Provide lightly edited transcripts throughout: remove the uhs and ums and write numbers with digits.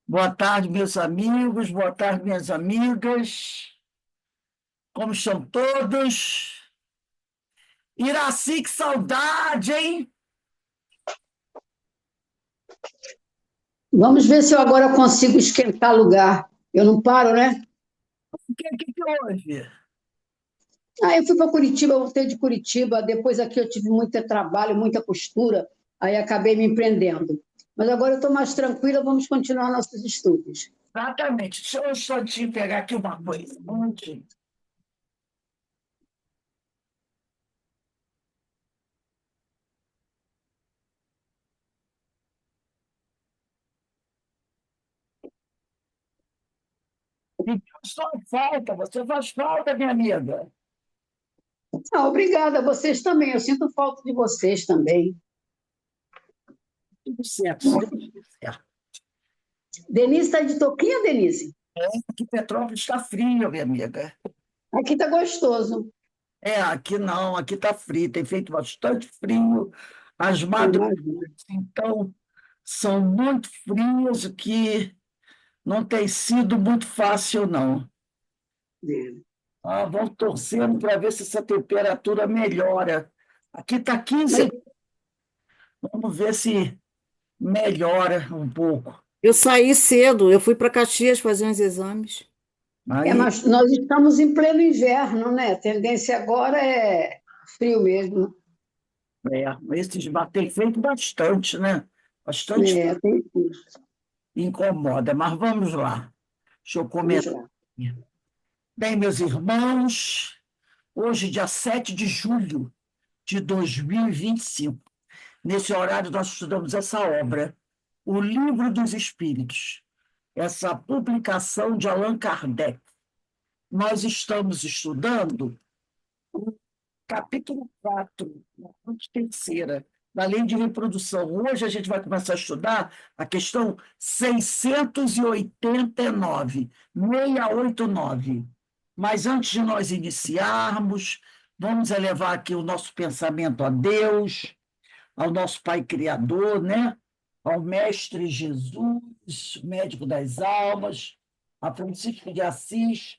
Boa tarde, meus amigos, boa tarde, minhas amigas. Como estão todos? Iraci, que saudade, hein? Vamos ver se eu agora consigo esquentar lugar. Eu não paro, né? O que houve? Eu fui para Curitiba, eu voltei de Curitiba. Depois aqui eu tive muito trabalho, muita costura. Aí acabei me empreendendo. Mas agora eu estou mais tranquila, vamos continuar nossos estudos. Exatamente. Deixa eu só te pegar aqui uma coisa. Um minutinho. Sentiu só falta, você faz falta, minha amiga. Obrigada, vocês também. Eu sinto falta de vocês também. Tudo certo, se Deus quiser. Denise está de toquinha, Denise? Aqui Petrópolis está frio, minha amiga. Aqui está gostoso. Aqui não, aqui está frio, tem feito bastante frio. As Eu madrugadas, imagino. então, são muito frias, o que não tem sido muito fácil, não. Vamos torcendo para ver se essa temperatura melhora. Aqui está 15, Mas, vamos ver se melhora um pouco. Eu saí cedo, eu fui para Caxias fazer uns exames. Aí, mas nós estamos em pleno inverno, né? A tendência agora é frio mesmo. esses tem feito bastante, né? Bastante Tem sim. incomoda, mas vamos lá. Deixa eu Vamos começar. lá. Bem, meus irmãos, hoje, dia 7 de julho de 2025, nesse horário nós estudamos essa obra, O Livro dos Espíritos, essa publicação de Allan Kardec. Nós estamos estudando o capítulo 4, na parte terceira, da Lei de Reprodução. Hoje a gente vai começar a estudar a questão 689, 689. Mas antes de nós iniciarmos, vamos elevar aqui o nosso pensamento a Deus, ao nosso Pai Criador, né? Ao Mestre Jesus, médico das almas, a Francisco de Assis,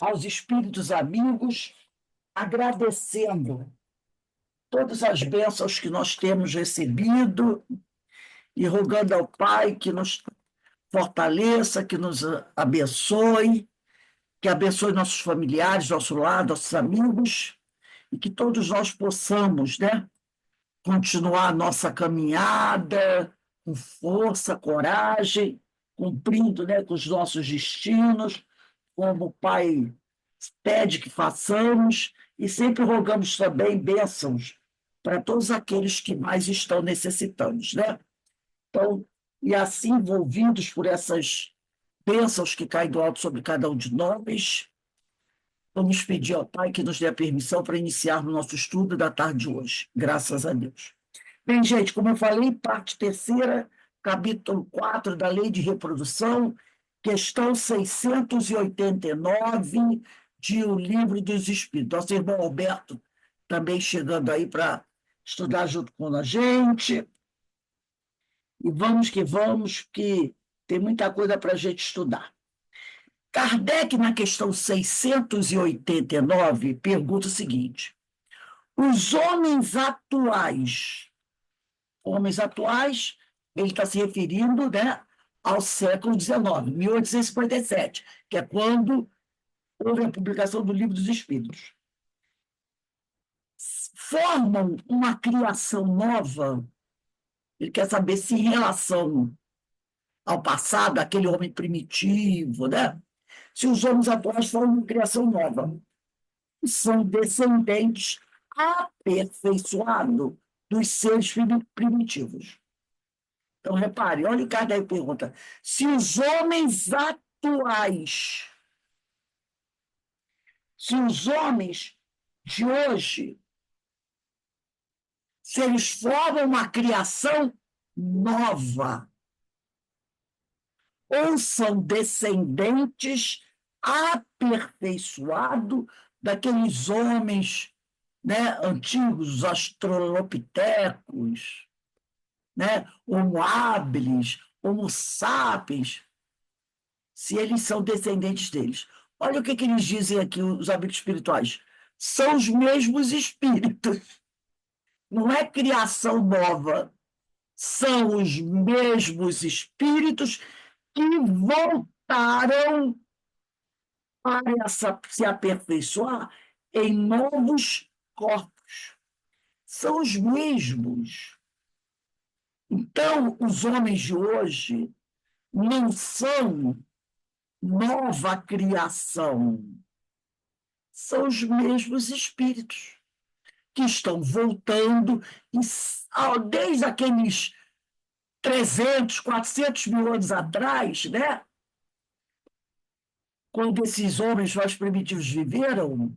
aos espíritos amigos, agradecendo todas as bênçãos que nós temos recebido e rogando ao Pai que nos fortaleça, que nos abençoe, que abençoe nossos familiares, nosso lar, nossos amigos, e que todos nós possamos, né, continuar a nossa caminhada com força, coragem, cumprindo, né, com os nossos destinos, como o Pai pede que façamos, e sempre rogamos também bênçãos para todos aqueles que mais estão necessitando, né? Então, e assim, envolvidos por essas bênçãos que caem do alto sobre cada um de nós, vamos pedir ao Pai que nos dê a permissão para iniciarmos o nosso estudo da tarde de hoje, graças a Deus. Bem, gente, como eu falei, parte terceira, capítulo 4 da Lei de Reprodução, questão 689 de O Livro dos Espíritos. Nosso irmão Alberto também chegando aí para estudar junto com a gente. E vamos, que tem muita coisa para a gente estudar. Kardec, na questão 689, pergunta o seguinte: os homens atuais, ele está se referindo, né, ao século XIX, 1857, que é quando houve a publicação do Livro dos Espíritos. Formam uma criação nova, ele quer saber se em relação ao passado, aquele homem primitivo, né, se os homens atuais formam uma criação nova, são descendentes aperfeiçoados dos seres primitivos. Então, repare, olha o que Kardec pergunta: se os homens atuais, se os homens de hoje, se eles formam uma criação nova, ou são descendentes aperfeiçoados daqueles homens, né, antigos, os australopitecos, né? Homo habilis, Homo sapiens, se eles são descendentes deles. Olha o que eles dizem aqui, os amigos espirituais. São os mesmos espíritos. Não é criação nova. São os mesmos espíritos que voltaram para se aperfeiçoar em novos corpos. São os mesmos. Então, os homens de hoje não são nova criação, são os mesmos espíritos que estão voltando e, desde aqueles 300, 400 mil anos atrás, né? Quando esses homens mais primitivos viveram,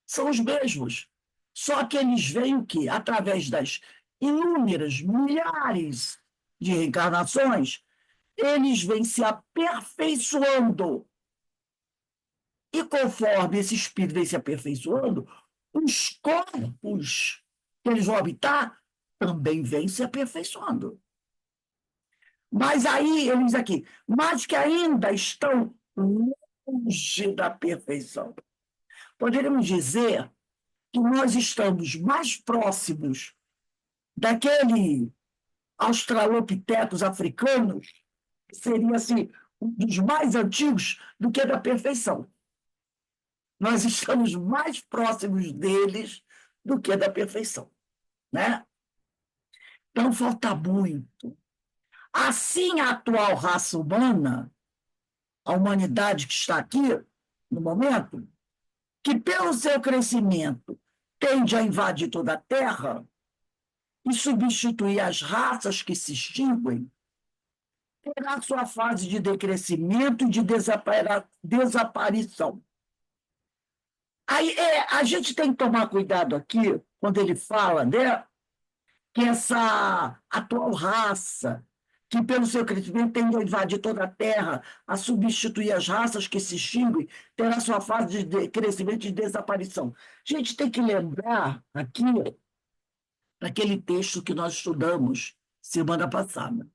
são os mesmos. Só que eles veem o quê? Através das inúmeras, milhares de reencarnações, eles vêm se aperfeiçoando. E conforme esse espírito vem se aperfeiçoando, os corpos que eles vão habitar também vêm se aperfeiçoando. Mas aí, eles aqui, mas que ainda estão longe da perfeição. Poderíamos dizer que nós estamos mais próximos daquele australopithecus africanos, que seria assim, um dos mais antigos, do que da perfeição. Nós estamos mais próximos deles do que da perfeição, né? Então, falta muito. Assim, a atual raça humana, a humanidade que está aqui, no momento, que pelo seu crescimento tende a invadir toda a Terra e substituir as raças que se extinguem, terá sua fase de decrescimento e de desaparição. Aí, a gente tem que tomar cuidado aqui, quando ele fala, né, que essa atual raça, que pelo seu crescimento tende a invadir toda a Terra, a substituir as raças que se extinguem, terá sua fase de crescimento e de desaparição. A gente tem que lembrar aqui, daquele texto que nós estudamos semana passada,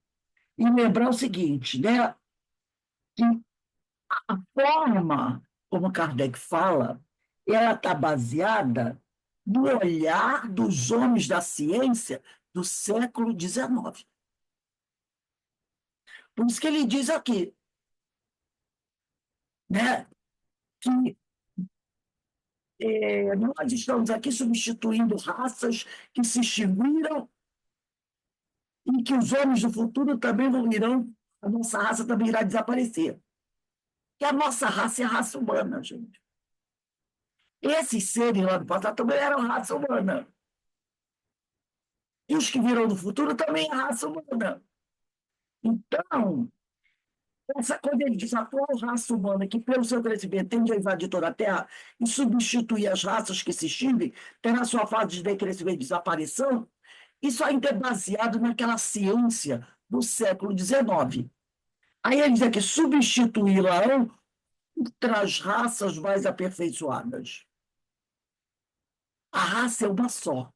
e lembrar o seguinte, né, que a forma como Kardec fala, ela está baseada no olhar dos homens da ciência do século XIX. Por isso que ele diz aqui, né, que nós estamos aqui substituindo raças que se extinguiram e que os homens do futuro também irão, a nossa raça também irá desaparecer. Que a nossa raça é a raça humana, gente. Esses seres lá do passado também eram raça humana. E os que virão no futuro também é raça humana. Então, quando ele diz a atual raça humana, que pelo seu crescimento tende a invadir toda a Terra e substituir as raças que se extinguem, terá sua fase de decrescimento e desaparição, isso ainda é baseado naquela ciência do século XIX. Aí ele diz que substituí-la-ão outras raças mais aperfeiçoadas. A raça é uma só,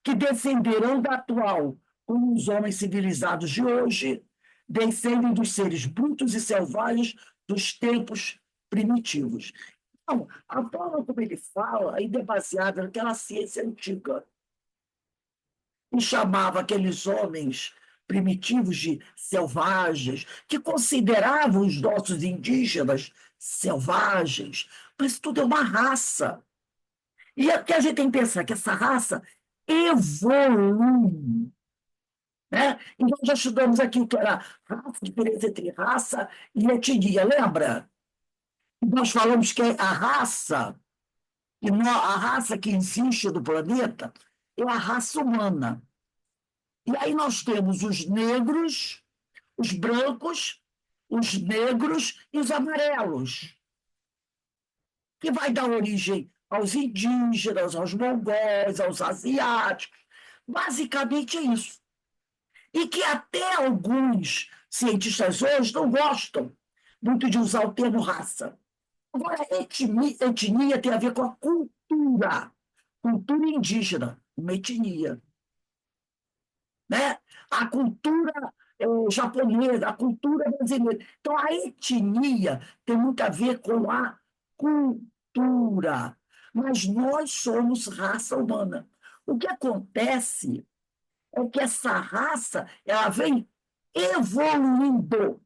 que descenderão da atual, como os homens civilizados de hoje, descendem dos seres brutos e selvagens dos tempos primitivos. Então, a forma como ele fala ainda é baseada naquela ciência antiga, e chamava aqueles homens primitivos de selvagens, que consideravam os nossos indígenas selvagens, mas tudo é uma raça. E é que a gente tem que pensar que essa raça evolui. Né? Então, já estudamos aqui o que era raça, diferença entre raça e etnia, lembra? Nós falamos que a raça, a raça que existe do planeta, é a raça humana. E aí nós temos os negros, os brancos, os negros e os amarelos, que vai dar origem aos indígenas, aos mongóis, aos asiáticos. Basicamente é isso. E que até alguns cientistas hoje não gostam muito de usar o termo raça. Agora, etnia tem a ver com a cultura indígena, uma etnia. né? A cultura japonesa, a cultura brasileira. Então, a etnia tem muito a ver com a cultura, mas nós somos raça humana. O que acontece é que essa raça ela vem evoluindo.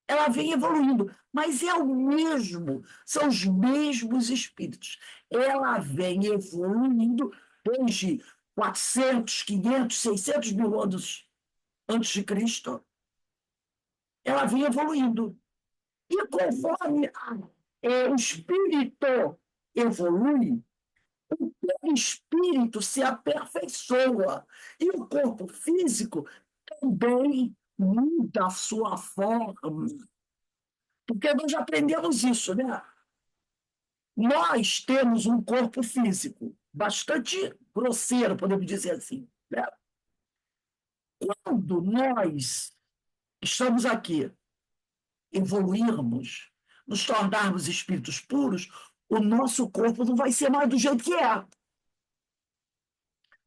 Ela vem evoluindo, mas é o mesmo, são os mesmos espíritos. Ela vem evoluindo desde 400, 500, 600 mil anos antes de Cristo, ela vem evoluindo. E conforme o espírito evolui, o espírito se aperfeiçoa e o corpo físico também muda a sua forma. Porque nós já aprendemos isso, né? Nós temos um corpo físico bastante grosseiro, podemos dizer assim, né? Quando nós estamos aqui, evoluirmos, nos tornarmos espíritos puros, o nosso corpo não vai ser mais do jeito que é.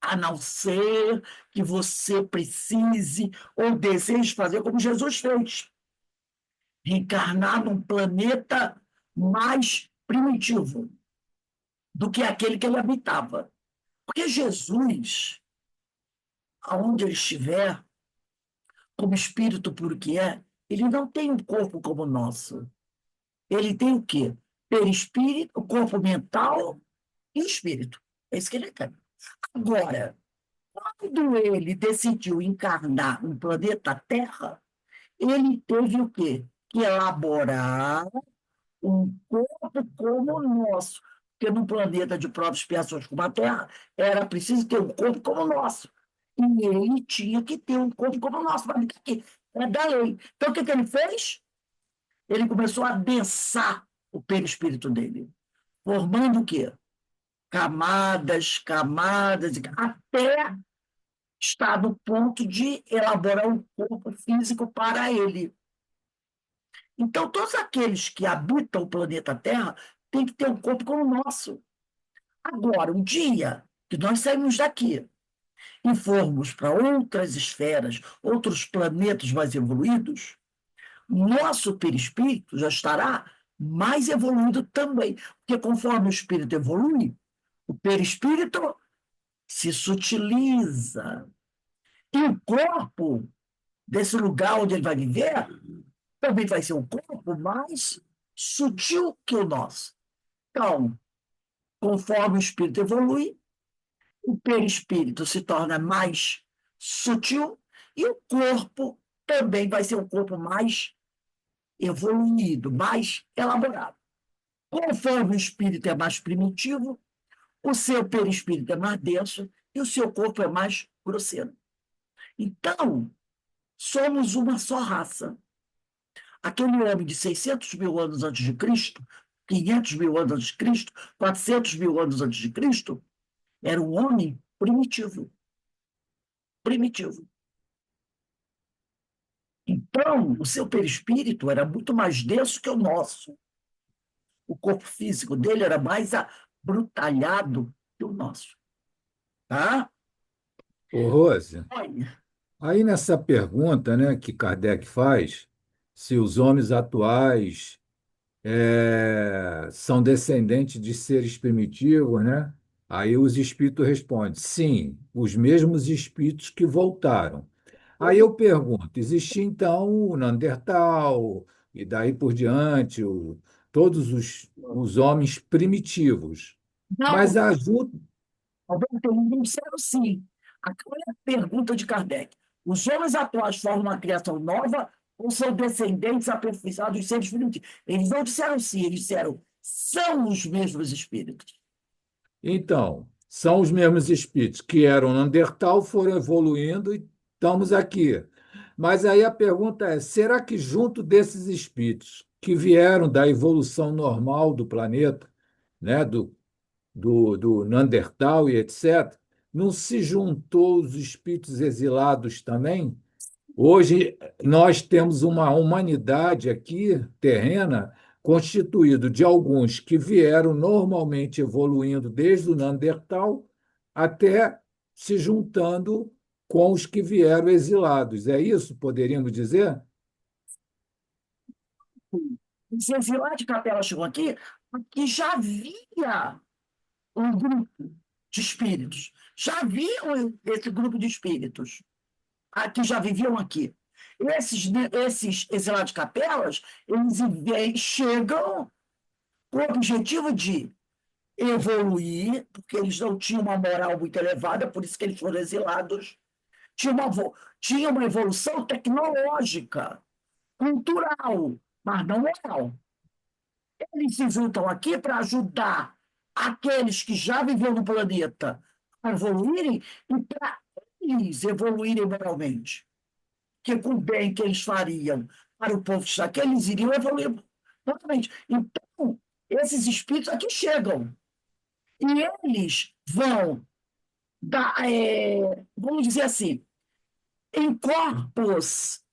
A não ser que você precise ou deseje fazer como Jesus fez, reencarnar num planeta mais primitivo do que aquele que ele habitava. Porque Jesus, aonde ele estiver, como espírito puro que é, ele não tem um corpo como o nosso. Ele tem o quê? Perispírito, o corpo mental e o espírito. É isso que ele tem. Agora, quando ele decidiu encarnar no planeta Terra, ele teve o quê? Que elaborar um corpo como o nosso. Porque num planeta de provas e expiações como a Terra, era preciso ter um corpo como o nosso. E ele tinha que ter um corpo como o nosso, mas aqui é da lei. Então, o que ele fez? Ele começou a densar o perispírito dele, formando o quê? Camadas, camadas, até estar no ponto de elaborar um corpo físico para ele. Então, todos aqueles que habitam o planeta Terra têm que ter um corpo como o nosso. Agora, um dia que nós saímos daqui e formos para outras esferas, outros planetas mais evoluídos, nosso perispírito já estará mais evoluído também. Porque conforme o espírito evolui, o perispírito se sutiliza. E o corpo, desse lugar onde ele vai viver, também vai ser um corpo mais sutil que o nosso. Então, conforme o espírito evolui, o perispírito se torna mais sutil e o corpo também vai ser um corpo mais evoluído, mais elaborado. Conforme o espírito é mais primitivo, o seu perispírito é mais denso e o seu corpo é mais grosseiro. Então, somos uma só raça. Aquele homem de 600 mil anos antes de Cristo, 500 mil anos antes de Cristo, 400 mil anos antes de Cristo, era um homem primitivo. Primitivo. Então, o seu perispírito era muito mais denso que o nosso. O corpo físico dele era mais abrutalhado que o nosso. Tá? Ô, Rose, Olha, aí nessa pergunta, né, que Kardec faz, se os homens atuais são descendentes de seres primitivos, né? Aí os espíritos respondem, sim, os mesmos espíritos que voltaram. Aí eu pergunto, existia então o Neandertal e daí por diante, todos os homens primitivos. Mas não, a Ju, Alberto, eles disseram sim. Qual é a pergunta de Kardec? Os homens atuais formam uma criação nova ou são descendentes aperfeiçoados dos seres primitivos? Eles não disseram sim, eles disseram são os mesmos espíritos. então, são os mesmos espíritos que eram Neandertal, foram evoluindo e estamos aqui. Mas aí a pergunta é: será que junto desses espíritos que vieram da evolução normal do planeta, né, do Neandertal e etc., não se juntou os espíritos exilados também? Hoje nós temos uma humanidade aqui, terrena, constituído de alguns que vieram normalmente evoluindo desde o Neandertal até se juntando com os que vieram exilados. É isso, poderíamos dizer? Os exilados de Capela chegou aqui já havia um grupo de espíritos. Já haviam esse grupo de espíritos. Aqui já viviam aqui. Esses exilados de capelas, chegam com o objetivo de evoluir, porque eles não tinham uma moral muito elevada, por isso que eles foram exilados. Tinha uma evolução tecnológica, cultural, mas não moral. Eles se juntam aqui para ajudar aqueles que já viveram no planeta a evoluírem e para eles evoluírem moralmente. Que com o bem que eles fariam para o povo que está aqui, eles iriam evoluir moralmente. Então, esses espíritos aqui chegam e eles vão dar, vamos dizer assim, em corpos,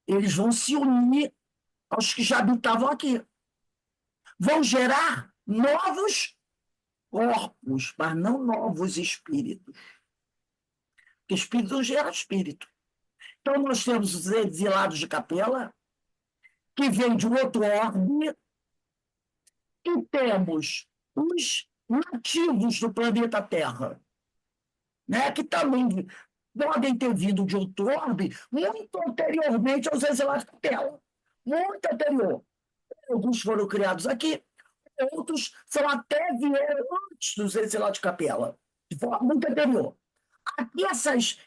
eles vão se unir aos que já habitavam aqui. Vão gerar novos corpos, mas não novos espíritos. Porque espírito não gera espírito. Então, nós temos os exilados de Capela, que vêm de outro orbe, e temos os nativos do planeta Terra, né, que também podem ter vindo de outro orbe muito anteriormente aos exilados de Capela. Muito anterior. Alguns foram criados aqui, outros são até vieram antes dos exilados de Capela, de forma muito anterior. Aqui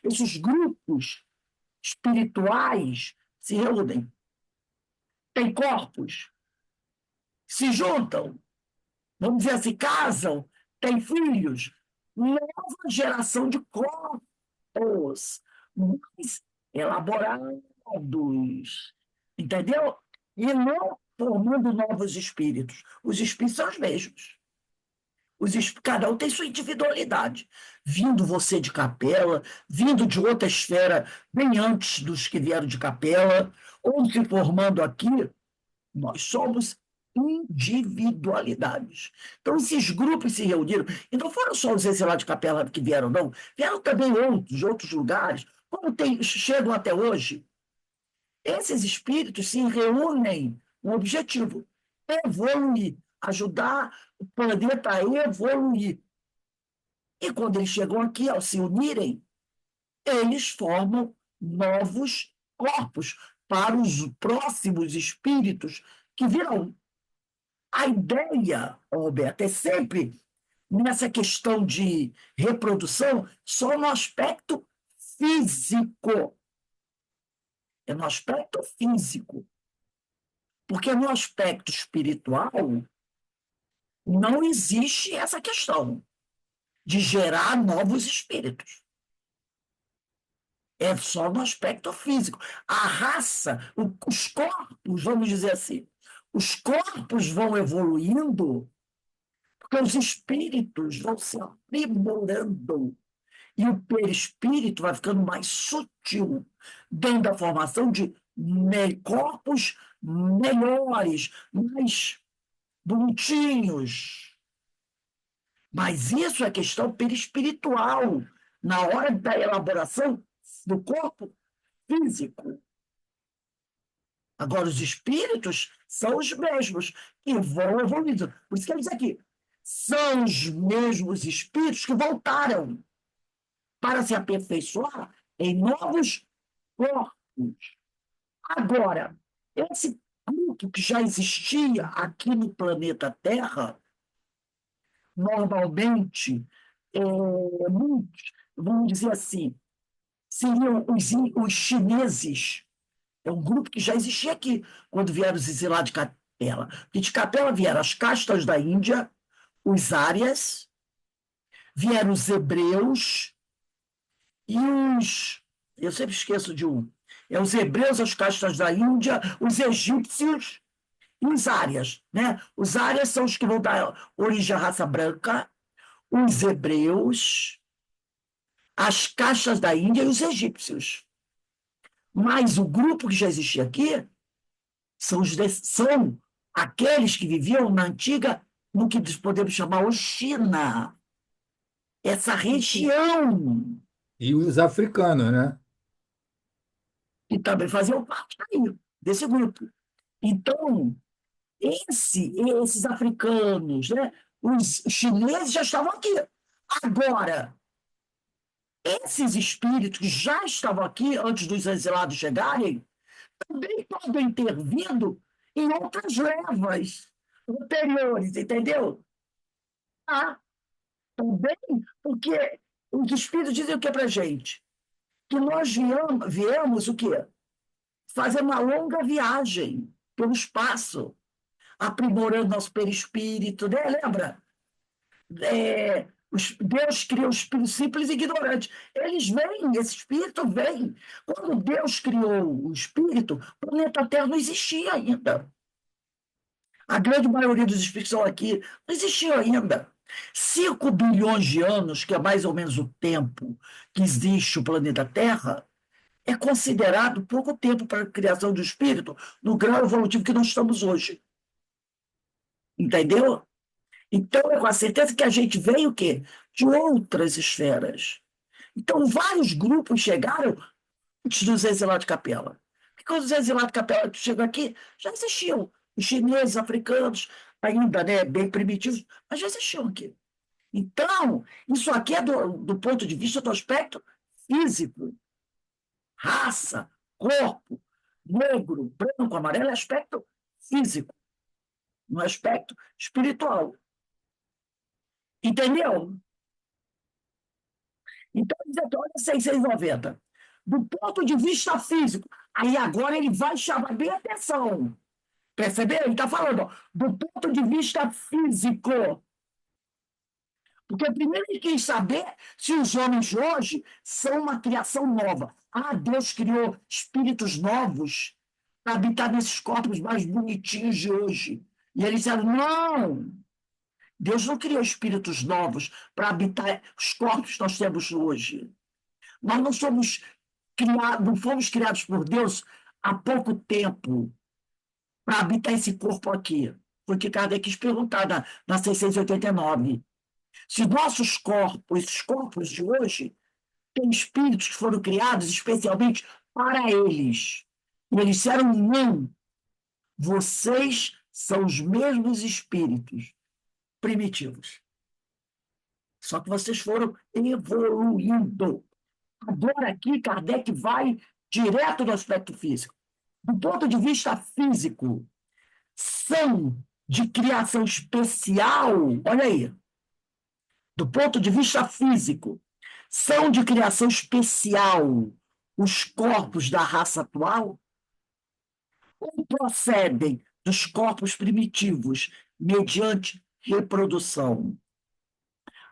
esses grupos espirituais se reúnem, têm corpos, se juntam, vamos dizer assim, casam, têm filhos, nova geração de corpos mais elaborados, entendeu? E não formando novos espíritos. Os espíritos são os mesmos. Cada um tem sua individualidade. Vindo você de Capela, vindo de outra esfera, bem antes dos que vieram de Capela, ou se formando aqui, nós somos individualidades. Então, esses grupos se reuniram, e não foram só os exilados de Capela que vieram, não. Vieram também outros, de outros lugares, como chegam até hoje. Esses espíritos se reúnem com o objetivo: evoluir, ajudar o planeta a evoluir. E quando eles chegam aqui, ao se unirem, eles formam novos corpos para os próximos espíritos que virão. A ideia, Roberto, é sempre nessa questão de reprodução só no aspecto físico. É no aspecto físico. Porque no aspecto espiritual não existe essa questão de gerar novos espíritos. É só no aspecto físico. A raça, os corpos, vamos dizer assim, os corpos vão evoluindo porque os espíritos vão se aprimorando e o perispírito vai ficando mais sutil, dando a formação de corpos melhores, mais bonitinhos. Mas isso é questão perispiritual, na hora da elaboração do corpo físico. Agora, os espíritos são os mesmos e vão evoluindo. Por isso que ele diz aqui, são os mesmos espíritos que voltaram para se aperfeiçoar em novos corpos. Agora, esse grupo que já existia aqui no planeta Terra, normalmente, vamos dizer assim, seriam os chineses. É um grupo que já existia aqui quando vieram os exilados de Capela. Porque de Capela vieram as castas da Índia, os árias, vieram os hebreus e os... Eu sempre esqueço de um. Os hebreus, as castas da Índia, os egípcios e os árias. Né? Os árias são os que vão dar origem à raça branca, os hebreus, as castas da Índia e os egípcios. Mas o grupo que já existia aqui são aqueles que viviam na antiga, no que podemos chamar hoje China. essa região, E os africanos, né? que também faziam parte aí, desse grupo. Então, esses africanos, né, os chineses já estavam aqui. Agora, esses espíritos que já estavam aqui antes dos exilados chegarem, também podem ter vindo em outras levas anteriores, entendeu? Ah, também, porque os espíritos dizem o que para a gente? Que nós viemos o quê? Fazer uma longa viagem pelo espaço, aprimorando nosso perispírito, né? Lembra? Deus criou o espírito simples e ignorante. Eles vêm, esse espírito vem. Quando Deus criou o espírito, o planeta Terra não existia ainda. A grande maioria dos espíritos que estão aqui não existiam ainda. 5 bilhões de anos, que é mais ou menos o tempo que existe o planeta Terra, é considerado pouco tempo para a criação do espírito no grau evolutivo que nós estamos hoje. Entendeu? Então, é com a certeza que a gente veio o quê? De outras esferas. Então, vários grupos chegaram antes dos exilados de capela. Porque quando os exilados de capela chegam aqui, já existiam. Os chineses, africanos, ainda né, bem primitivos, mas já existiam aqui. Então, isso aqui é do ponto de vista do aspecto físico. Raça, corpo, negro, branco, amarelo é aspecto físico, no aspecto espiritual. Entendeu? Então, olha 690. Do ponto de vista físico, aí agora ele vai chamar bem atenção. Percebeu? Ele está falando, ó, do ponto de vista físico. Porque primeiro ele quis saber se os homens de hoje são uma criação nova. Ah, Deus criou espíritos novos para habitar nesses corpos mais bonitinhos de hoje. E eles disseram, não, Deus não criou espíritos novos para habitar os corpos que nós temos hoje. Nós não somos criados, não fomos criados por Deus há pouco tempo para habitar esse corpo aqui. Foi o que Kardec quis perguntar na 689. Se nossos corpos, esses corpos de hoje, têm espíritos que foram criados especialmente para eles. E eles disseram, não, vocês são os mesmos espíritos primitivos. Só que vocês foram evoluindo. Agora aqui, Kardec vai direto no aspecto físico. Do ponto de vista físico, são de criação especial, olha aí, do ponto de vista físico, são de criação especial os corpos da raça atual ou procedem dos corpos primitivos mediante reprodução?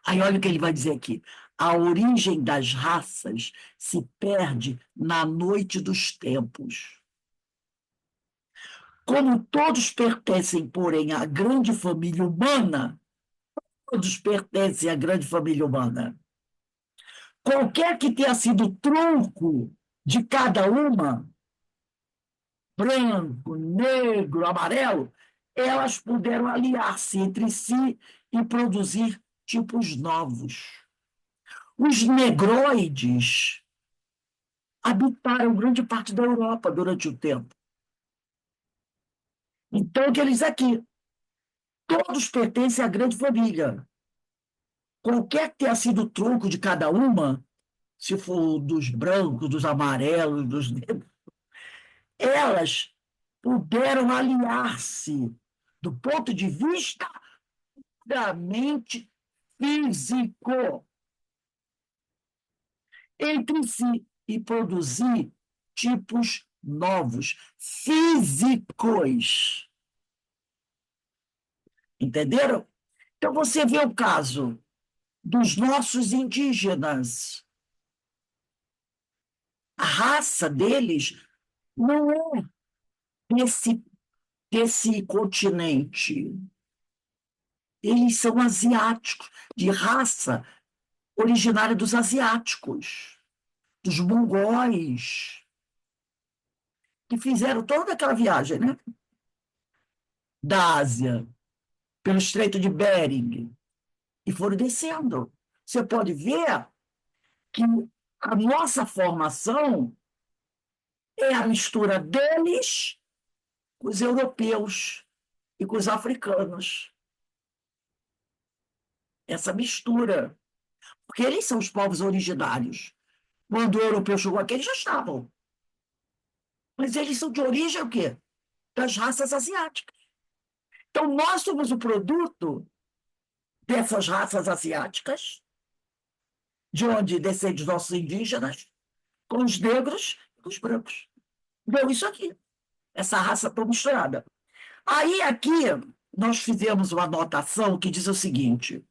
Aí olha o que ele vai dizer aqui. A origem das raças se perde na noite dos tempos. Como todos pertencem, porém, à grande família humana, todos pertencem à grande família humana. Qualquer que tenha sido o tronco de cada uma, branco, negro, amarelo, elas puderam aliar-se entre si e produzir tipos novos. Os negroides habitaram grande parte da Europa durante o tempo. Então, o que eles aqui? Todos pertencem à grande família. Qualquer que tenha sido o tronco de cada uma, se for dos brancos, dos amarelos, dos negros, elas puderam aliar-se do ponto de vista puramente físico entre si e produzir tipos novos, físicos. Entenderam? Então, você vê o caso dos nossos indígenas. A raça deles não é desse continente. Eles são asiáticos, de raça originária dos asiáticos, dos mongóis, que fizeram toda aquela viagem, né? Da Ásia, pelo Estreito de Bering, e foram descendo. você pode ver que a nossa formação é a mistura deles com os europeus e com os africanos. Essa mistura. Porque eles são os povos originários. Quando o europeu chegou aqui, eles já estavam. Mas eles são de origem o quê? Das raças asiáticas. Então, nós somos o produto dessas raças asiáticas, de onde descendem os nossos indígenas, com os negros e com os brancos. Deu isso aqui, essa raça tão misturada. Aí, aqui, nós fizemos uma anotação que diz o seguinte: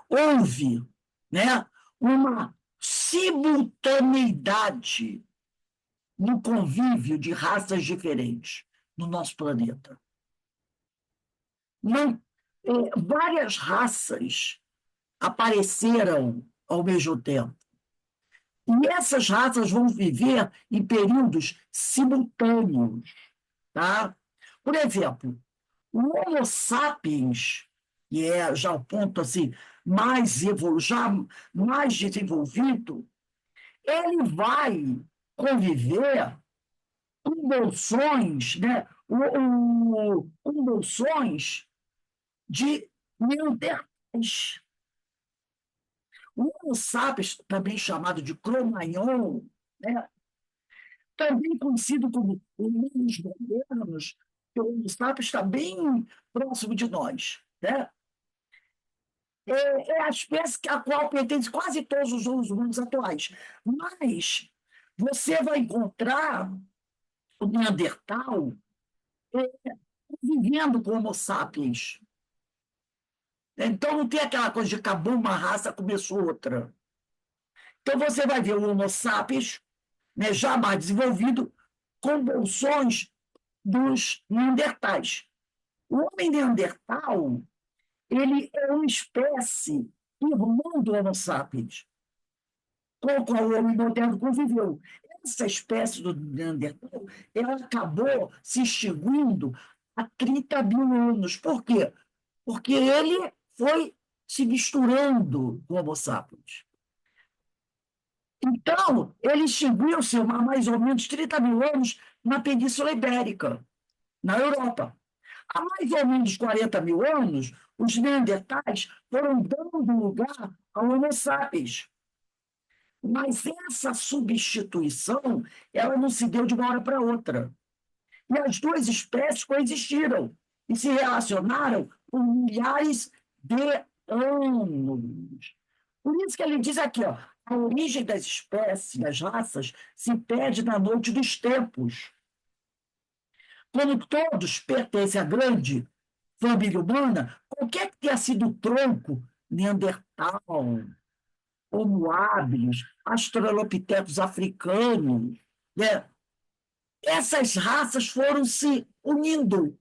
houve, né, uma simultaneidade no convívio de raças diferentes no nosso planeta. Não, várias raças apareceram ao mesmo tempo. E essas raças vão viver em períodos simultâneos. Tá? Por exemplo, o Homo sapiens, que é já o ponto assim, já mais desenvolvido, ele vai conviver com bolsões, né? Com bolsões de neandertais. O Homo sapiens, também chamado de Cro-Magnon, né? Também conhecido como humanos modernos, que o Homo sapiens está bem próximo de nós. Né? É a espécie a qual pertence quase todos os humanos atuais. Mas você vai encontrar o Neandertal vivendo com o Homo sapiens. Então, não tem aquela coisa de acabou uma raça, começou outra. Então, você vai ver o Homo sapiens, né, já mais desenvolvido, com bolsões dos neandertais. O homem neandertal, ele é uma espécie irmão do Homo sapiens, com o qual o homem moderno conviveu. Essa espécie do neandertal, ela acabou se extinguindo há 30 mil anos. Por quê? Porque ele foi se misturando com o Homo sapiens. Então, ele extinguiu-se há mais ou menos 30 mil anos na Península Ibérica, na Europa. Há mais ou menos 40 mil anos, os neandertais foram dando lugar ao Homo sapiens. Mas essa substituição, ela não se deu de uma hora para outra. E as duas espécies coexistiram e se relacionaram por milhares de anos. Por isso que ele diz aqui, ó, a origem das espécies, das raças, se perde na noite dos tempos. Quando todos pertencem à grande família humana, qualquer que tenha sido o tronco, Neandertal, Homo habilis, Australopithecus africanos, né? Essas raças foram se unindo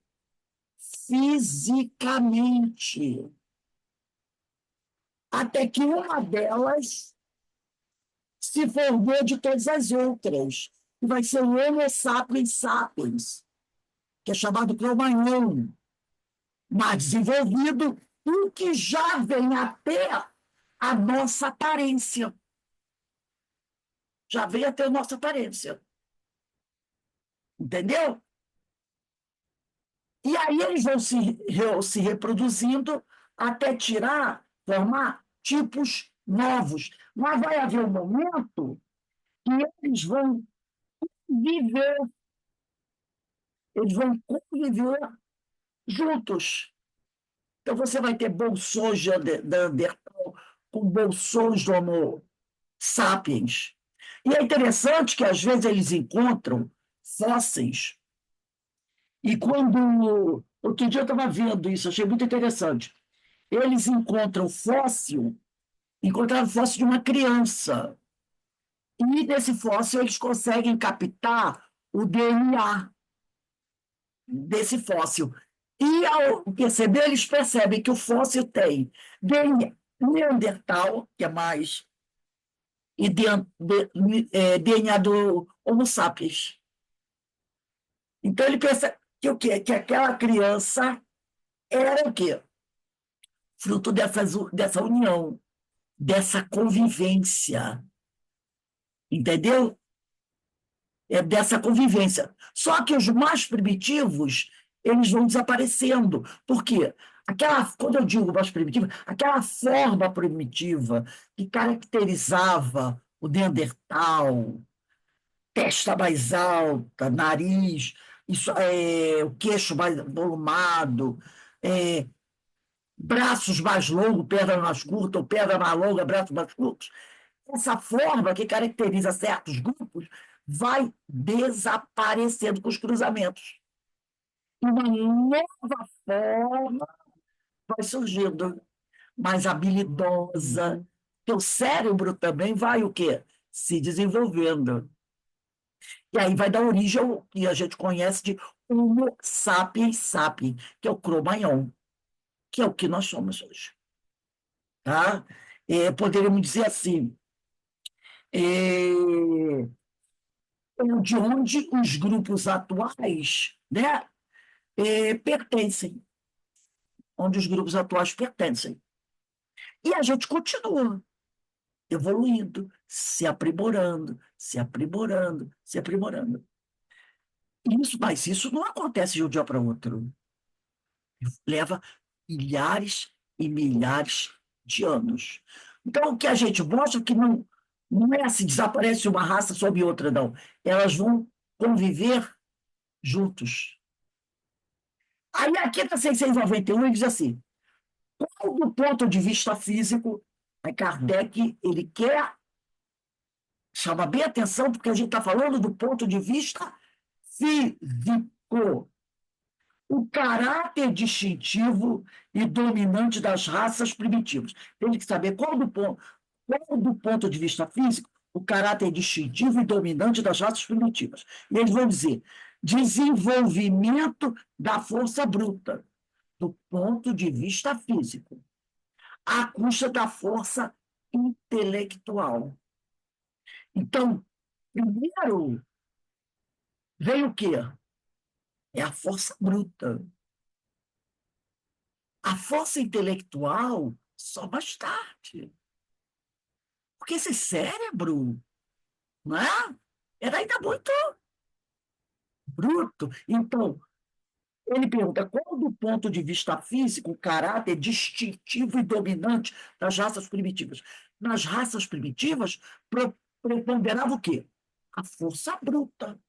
fisicamente, até que uma delas se formou de todas as outras, que vai ser o Homo sapiens sapiens, que é chamado Cro-Magnon, mais desenvolvido, e que já vem até a nossa aparência. Já vem até a nossa aparência. Entendeu? E aí eles vão se reproduzindo até formar tipos novos. Mas vai haver um momento que eles vão conviver juntos. Então, você vai ter bolsões de Neandertal com bolsões do Homo sapiens. E é interessante que, às vezes, eles encontram fósseis. E quando... Outro dia eu estava vendo isso, achei muito interessante. Eles encontraram fóssil de uma criança. E, nesse fóssil, eles conseguem captar o DNA desse fóssil. E, ao perceber, eles percebem que o fóssil tem DNA Neandertal, que é mais, e DNA do Homo sapiens. Então, ele pensa que o quê? Que aquela criança era o quê? Fruto dessa união. dessa convivência, entendeu? É dessa convivência. Só que os mais primitivos, eles vão desaparecendo. Por quê? Quando eu digo mais primitiva, aquela forma primitiva que caracterizava o Neandertal, testa mais alta, nariz, o queixo mais volumado, é, braços mais longos, perna mais curta, ou perna mais longa, braços mais curtos. Essa forma que caracteriza certos grupos vai desaparecendo com os cruzamentos. Uma nova forma vai surgindo, mais habilidosa. Teu cérebro também vai o quê? Se desenvolvendo. E aí vai dar origem ao que a gente conhece de Homo sapiens sapiens, que é o Cro-Magnon, que é o que nós somos hoje. Tá? Poderíamos dizer assim, é, de onde os grupos atuais, né, pertencem, onde os grupos atuais pertencem. E a gente continua evoluindo, se aprimorando, se aprimorando, se aprimorando. Mas isso não acontece de um dia para o outro. Leva milhares e milhares de anos. Então, o que a gente mostra é que não é assim, desaparece uma raça sobre outra, não. Elas vão conviver juntos. Aí, aqui está 691, ele diz assim, do ponto de vista físico, Kardec, ele quer chamar bem atenção, porque a gente está falando do ponto de vista físico. O caráter distintivo e dominante das raças primitivas. Tem que saber qual do ponto de vista físico, o caráter distintivo e dominante das raças primitivas. E eles vão dizer desenvolvimento da força bruta, do ponto de vista físico, à custa da força intelectual. Então, primeiro vem o quê? É a força bruta. A força intelectual só mais tarde. Porque esse cérebro, não é? Era ainda muito bruto. Então, ele pergunta qual, do ponto de vista físico, o caráter distintivo e dominante das raças primitivas. Nas raças primitivas, preponderava o quê? A força bruta,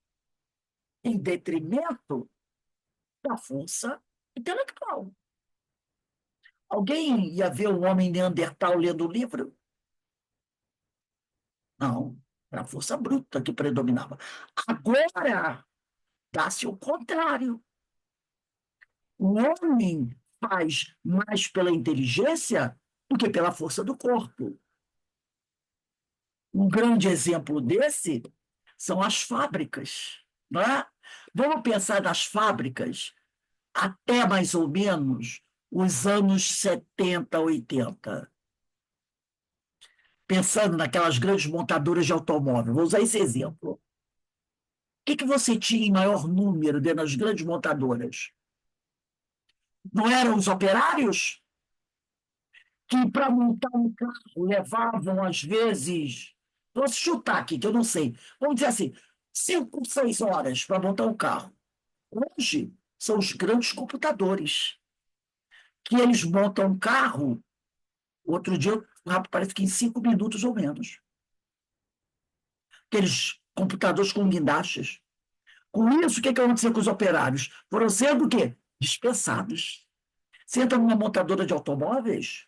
em detrimento da força intelectual. Alguém ia ver um homem neandertal lendo o livro? Não, era a força bruta que predominava. Agora, dá-se o contrário. O homem faz mais pela inteligência do que pela força do corpo. Um grande exemplo desse são as fábricas. Não é? Vamos pensar nas fábricas até mais ou menos os anos 70, 80. Pensando naquelas grandes montadoras de automóvel. Vou usar esse exemplo. O que você tinha em maior número dentro das grandes montadoras? Não eram os operários? Que para montar um carro levavam, às vezes, vou chutar aqui, que eu não sei, vamos dizer assim, 5, 6 horas para montar um carro. Hoje, são os grandes computadores, que eles montam um carro, outro dia, parece que em 5 minutos ou menos. Aqueles computadores com guindastes. Com isso, o que aconteceu com os operários? Foram sendo o quê? Dispensados. Você entra numa montadora de automóveis,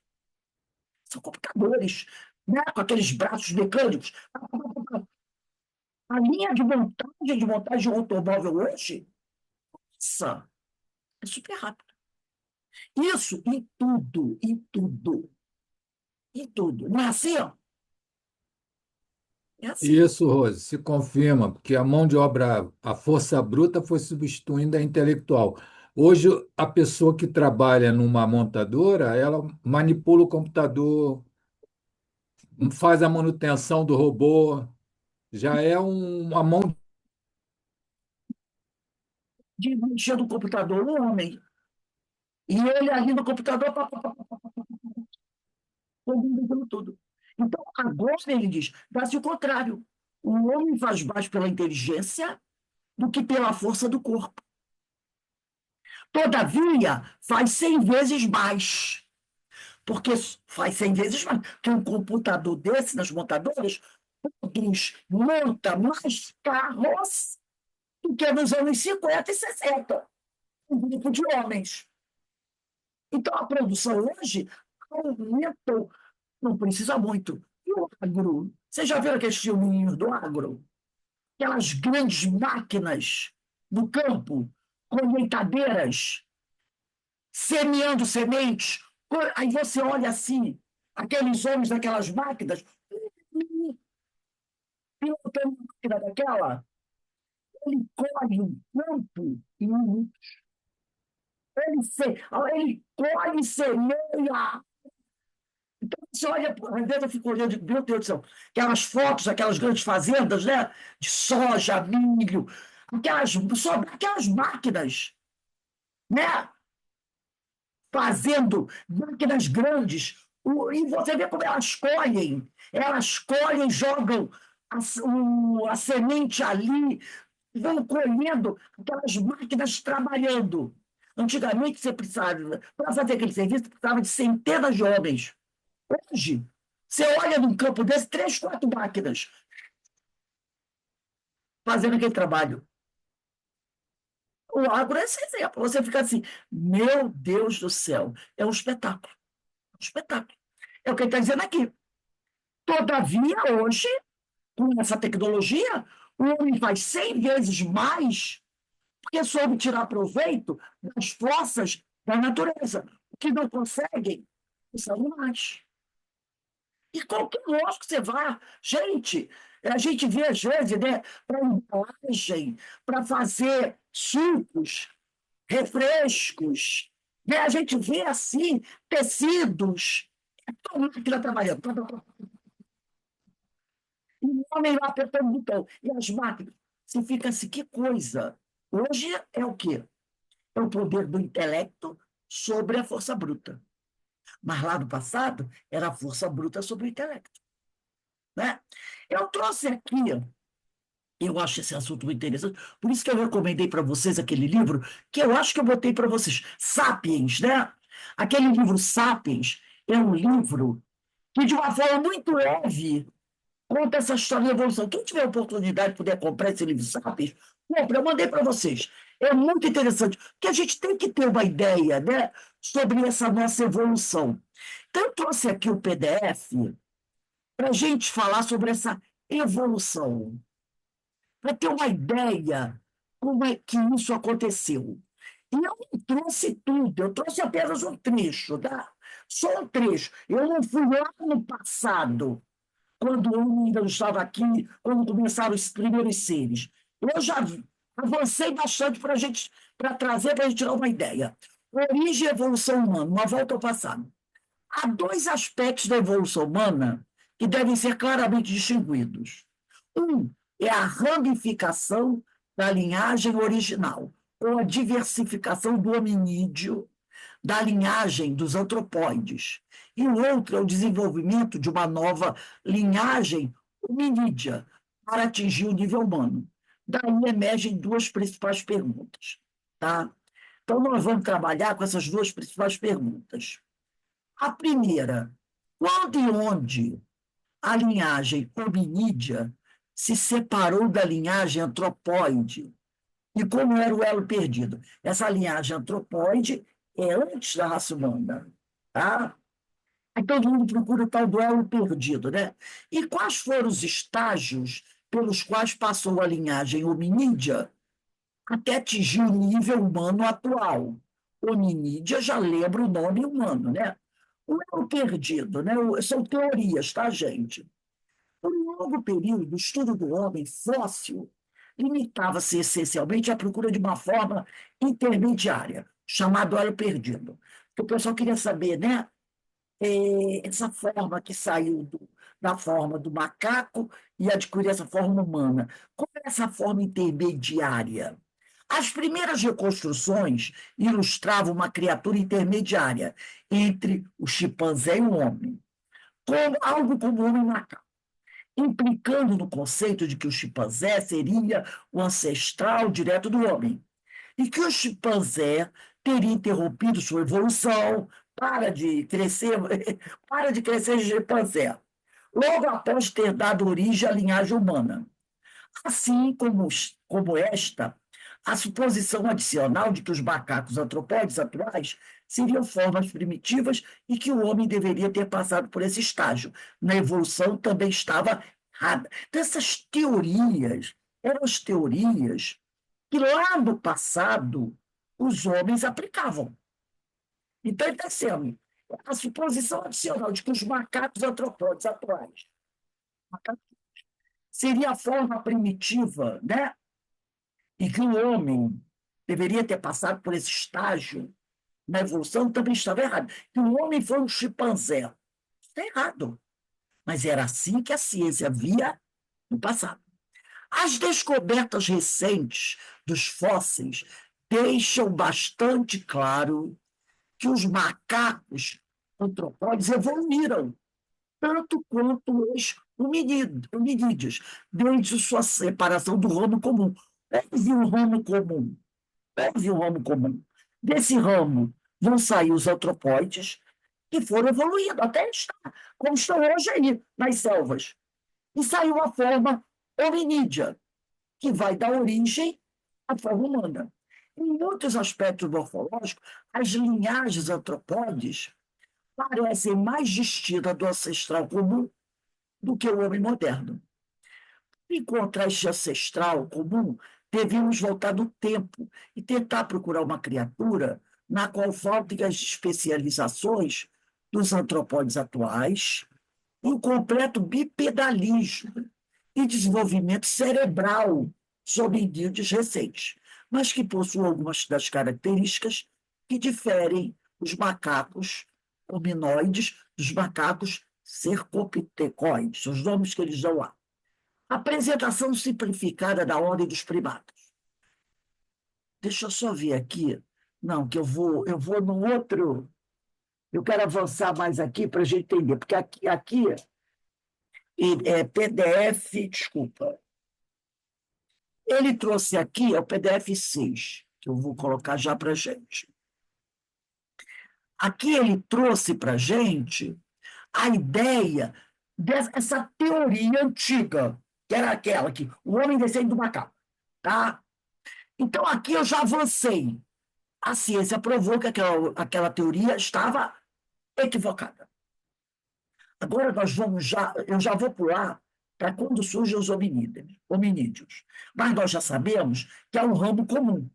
são computadores, né? Com aqueles braços mecânicos. A linha de montagem de um automóvel hoje, nossa, é super rápido. Isso em tudo, em tudo, em tudo. Não é assim, ó? É assim. Isso, Rose, se confirma, porque a mão de obra, a força bruta foi substituindo a intelectual. Hoje, a pessoa que trabalha numa montadora, ela manipula o computador, faz a manutenção do robô, já é uma mão. De mexer no computador, o homem. E ele ali no computador, pá, pá, pá, pá, pá, pá, tudo. Então, agora ele diz, dá-se o contrário. O homem faz mais pela inteligência do que pela força do corpo. Todavia, faz 100 vezes mais. Porque faz 100 vezes mais. Porque um computador desse, nas montadoras, monta mais carros do que nos anos 50 e 60. Um grupo de homens. Então, a produção hoje aumentou. Não precisa muito. E o agro? Você já viu aqueles filminhos do agro? Aquelas grandes máquinas no campo, colheitadeiras, semeando sementes. Aí você olha assim, aqueles homens daquelas máquinas, pilotando uma máquina daquela, ele colhe um campo em minutos. Ele colhe e semeia. Então, você olha, às vezes eu fico olhando, meu Deus do céu, aquelas fotos, aquelas grandes fazendas, né? De soja, milho, aquelas máquinas, né? Fazendo máquinas grandes. E você vê como elas colhem, jogam a semente ali, vão colhendo aquelas máquinas trabalhando. Antigamente, você precisava, para fazer aquele serviço, precisava de centenas de homens. Hoje, você olha num campo desse, 3, 4 máquinas fazendo aquele trabalho. O agro é esse exemplo. Você fica assim, meu Deus do céu, é um espetáculo. Um espetáculo. É o que ele está dizendo aqui. Todavia, hoje, com essa tecnologia, o homem faz 100 vezes mais porque soube tirar proveito das forças da natureza, que não conseguem os animais. E qualquer loja que você vá, gente, a gente vê às vezes, né, para embalagem, para fazer sucos, refrescos, né, a gente vê assim, tecidos, toda máquina trabalhando. E o homem lá apertando o botão. E as máquinas, você fica assim, que coisa. Hoje é o quê? É o poder do intelecto sobre a força bruta. Mas lá no passado, era a força bruta sobre o intelecto. Né? Eu trouxe aqui, eu acho esse assunto muito interessante, por isso que eu recomendei para vocês aquele livro, que eu acho que eu botei para vocês, Sapiens, né? Aquele livro Sapiens é um livro que, de uma forma muito leve, conta essa história da evolução. Quem tiver oportunidade de poder comprar esse livro Sapiens, compra, eu mandei para vocês. É muito interessante, porque a gente tem que ter uma ideia, né, sobre essa nossa evolução. Então, eu trouxe aqui o PDF para a gente falar sobre essa evolução, para ter uma ideia como é que isso aconteceu. E eu não trouxe tudo, eu trouxe apenas um trecho, tá? Só um trecho. Eu não fui lá no passado, quando eu ainda não estava aqui, quando começaram os primeiros seres. Eu já avancei bastante para trazer, para a gente tirar uma ideia. Origem e evolução humana, uma volta ao passado. Há 2 aspectos da evolução humana que devem ser claramente distinguidos. Um é a ramificação da linhagem original, ou a diversificação do hominídeo da linhagem dos antropóides. E o outro é o desenvolvimento de uma nova linhagem hominídea para atingir o nível humano. Daí emergem 2 principais perguntas. Tá? Então, nós vamos trabalhar com essas 2 principais perguntas. A primeira, quando e onde a linhagem hominídea se separou da linhagem antropóide e como era o elo perdido? Essa linhagem antropóide é antes da raça humana. Tá? Aí todo mundo procura o tal do elo perdido, né? E quais foram os estágios pelos quais passou a linhagem hominídea até atingir o nível humano atual? Hominídea já lembra o nome humano, né? O elo perdido, né? São teorias, tá, gente? Por um longo período, o estudo do homem fóssil limitava-se essencialmente à procura de uma forma intermediária, chamado elo perdido. Porque o pessoal queria saber, né? Essa forma que saiu da forma do macaco e adquiriu essa forma humana. Qual é essa forma intermediária? As primeiras reconstruções ilustravam uma criatura intermediária entre o chimpanzé e o homem. como algo como homem macaco, implicando no conceito de que o chimpanzé seria o ancestral direto do homem, e que o chimpanzé teria interrompido sua evolução, para de crescer, para de crescer chimpanzé, logo após ter dado origem à linhagem humana. Assim como esta, a suposição adicional de que os macacos antropóides atuais seriam formas primitivas e que o homem deveria ter passado por esse estágio na evolução também estava errada. Então, essas teorias eram as teorias que lá no passado os homens aplicavam. Então, está sendo a suposição adicional de que os macacos antropóides atuais seria a forma primitiva, né? E que o homem deveria ter passado por esse estágio na evolução também estava errado. Que o homem foi um chimpanzé. Está errado. Mas era assim que a ciência via no passado. As descobertas recentes dos fósseis deixam bastante claro que os macacos antropóides evoluíram, tanto quanto os hominídeos, desde sua separação do ramo comum. Houve um ramo comum. Houve um ramo comum. Desse ramo vão sair os antropóides, que foram evoluindo até estar, como estão hoje aí, nas selvas. E saiu a forma hominídea, que vai dar origem à forma humana. Em muitos aspectos morfológicos, as linhagens antropóides parecem mais distintas do ancestral comum do que o homem moderno. Para encontrar este ancestral comum, devíamos voltar no tempo e tentar procurar uma criatura na qual faltem as especializações dos antropóides atuais, um completo bipedalismo e desenvolvimento cerebral sobre indígenas recentes, mas que possuam algumas das características que diferem os macacos hominoides dos macacos cercopitecoides, os nomes que eles dão lá. Apresentação simplificada da ordem dos primatas. Deixa eu só ver aqui. Não, que eu vou no outro. Eu quero avançar mais aqui para a gente entender, porque aqui é PDF, desculpa. Ele trouxe aqui, é o PDF 6, que eu vou colocar já para a gente. Aqui ele trouxe para a gente a ideia dessa teoria antiga, que era aquela que o homem descende do macaco. Tá? Então, aqui eu já avancei. A ciência provou que aquela teoria estava equivocada. Agora eu já vou pular para quando surgem os hominídeos. Mas nós já sabemos que é um ramo comum,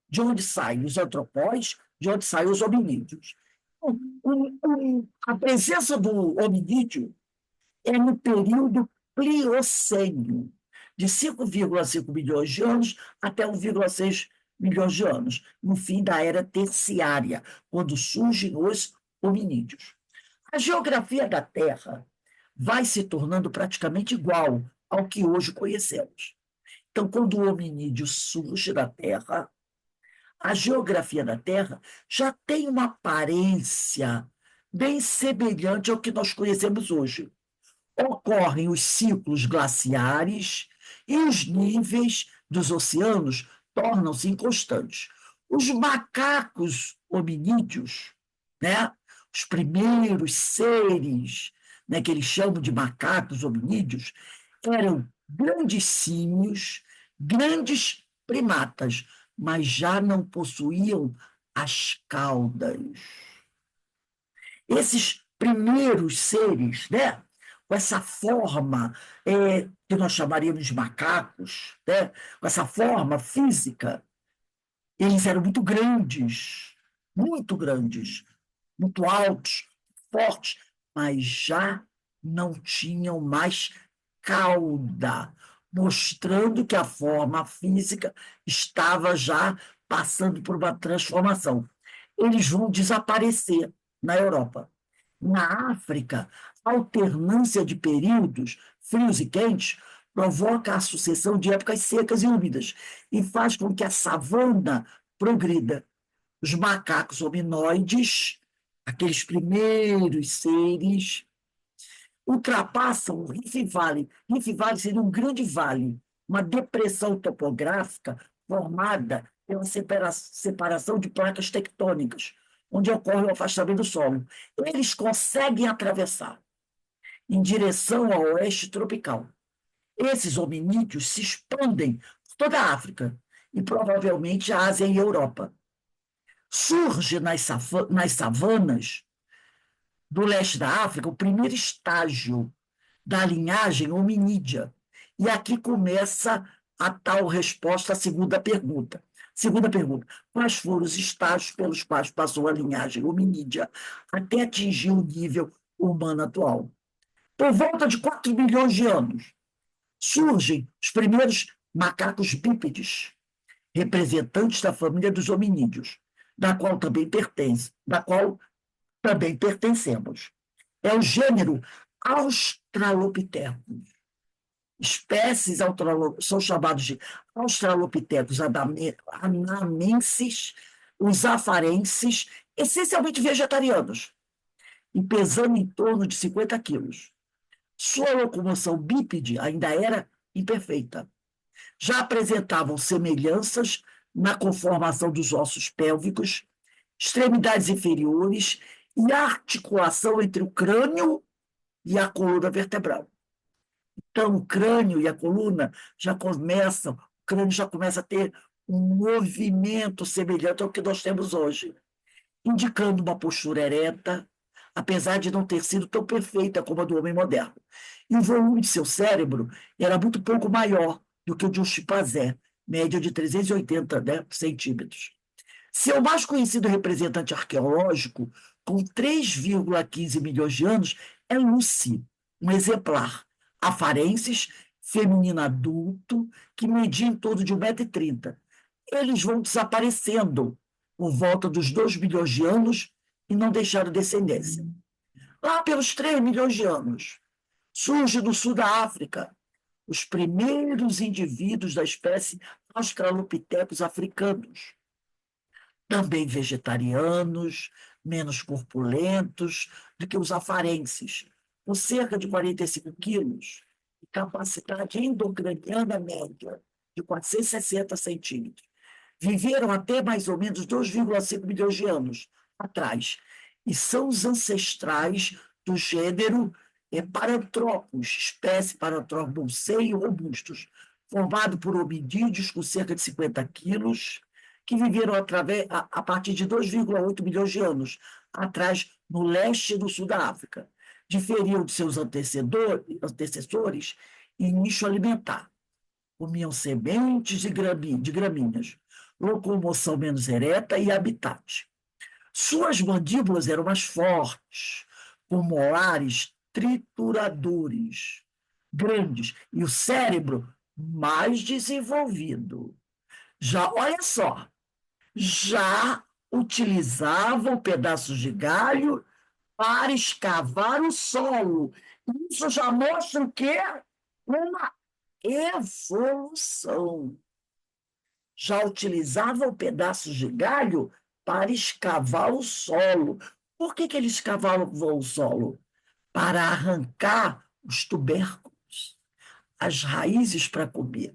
de onde saem os antropóides, de onde saem os hominídeos. A presença do hominídeo é no período Pliocênio, de 5,5 milhões de anos até 1,6 milhões de anos, no fim da era terciária, quando surgem os hominídeos. A geografia da Terra vai se tornando praticamente igual ao que hoje conhecemos. Então, quando o hominídeo surge da Terra, a geografia da Terra já tem uma aparência bem semelhante ao que nós conhecemos hoje. Ocorrem os ciclos glaciares e os níveis dos oceanos tornam-se inconstantes. Os macacos hominídeos, né, os primeiros seres, né, que eles chamam de macacos hominídeos, eram grandes símios, grandes primatas, mas já não possuíam as caudas. Esses primeiros seres, né, com essa forma que nós chamaríamos de macacos, né, com essa forma física, eles eram muito grandes, muito altos, fortes, mas já não tinham mais cauda, mostrando que a forma física estava já passando por uma transformação. Eles vão desaparecer na Europa. Na África, a alternância de períodos frios e quentes provoca a sucessão de épocas secas e úmidas e faz com que a savana progrida. Os macacos hominoides, aqueles primeiros seres, ultrapassam o Rift Valley. Rift Valley seria um grande vale, uma depressão topográfica formada pela separação de placas tectônicas, onde ocorre o afastamento do solo. Eles conseguem atravessar em direção ao oeste tropical. Esses hominídeos se expandem por toda a África e provavelmente a Ásia e a Europa. Surge nas savanas do leste da África o primeiro estágio da linhagem hominídea. E aqui começa a tal resposta à segunda pergunta. Segunda pergunta: quais foram os estágios pelos quais passou a linhagem hominídea até atingir o nível humano atual? Por volta de 4 milhões de anos, surgem os primeiros macacos bípedes, representantes da família dos hominídeos, da qual também pertencemos. É o gênero Australopithecus. Espécies são chamados de Australopithecus anamenses, os afarenses, essencialmente vegetarianos, e pesando em torno de 50 quilos. Sua locomoção bípede ainda era imperfeita. Já apresentavam semelhanças na conformação dos ossos pélvicos, extremidades inferiores e a articulação entre o crânio e a coluna vertebral. Então, o crânio e a coluna o crânio já começa a ter um movimento semelhante ao que nós temos hoje, indicando uma postura ereta, apesar de não ter sido tão perfeita como a do homem moderno. E o volume de seu cérebro era muito pouco maior do que o de um chimpanzé, média de 380, centímetros. Seu mais conhecido representante arqueológico, com 3,15 milhões de anos, é Lucy, um exemplar afarensis, feminino adulto, que media em torno de 1,30 m. Eles vão desaparecendo por volta dos 2 milhões de anos e não deixaram descendência. Lá pelos 3 milhões de anos, surge no sul da África os primeiros indivíduos da espécie Australopithecus africanos, também vegetarianos, menos corpulentos do que os afarenses, com cerca de 45 quilos e capacidade endocraniana média de 460 centímetros. Viveram até mais ou menos 2,5 milhões de anos atrás e são os ancestrais do gênero Paranthropus, espécie Paranthropus bolsei robustos, formado por hominídeos com cerca de 50 quilos, que viveram a partir de 2,8 milhões de anos atrás no leste e no sul da África. Diferiam de seus antecessores em nicho alimentar. Comiam sementes de gramíneas, locomoção menos ereta e habitat. Suas mandíbulas eram mais fortes, com molares trituradores grandes e o cérebro mais desenvolvido. Olha só, já utilizavam pedaços de galho para escavar o solo. Isso já mostra o quê? Uma evolução. Já utilizavam pedaços de galho para escavar o solo. Por que eles escavavam o solo? Para arrancar os tubérculos, as raízes para comer.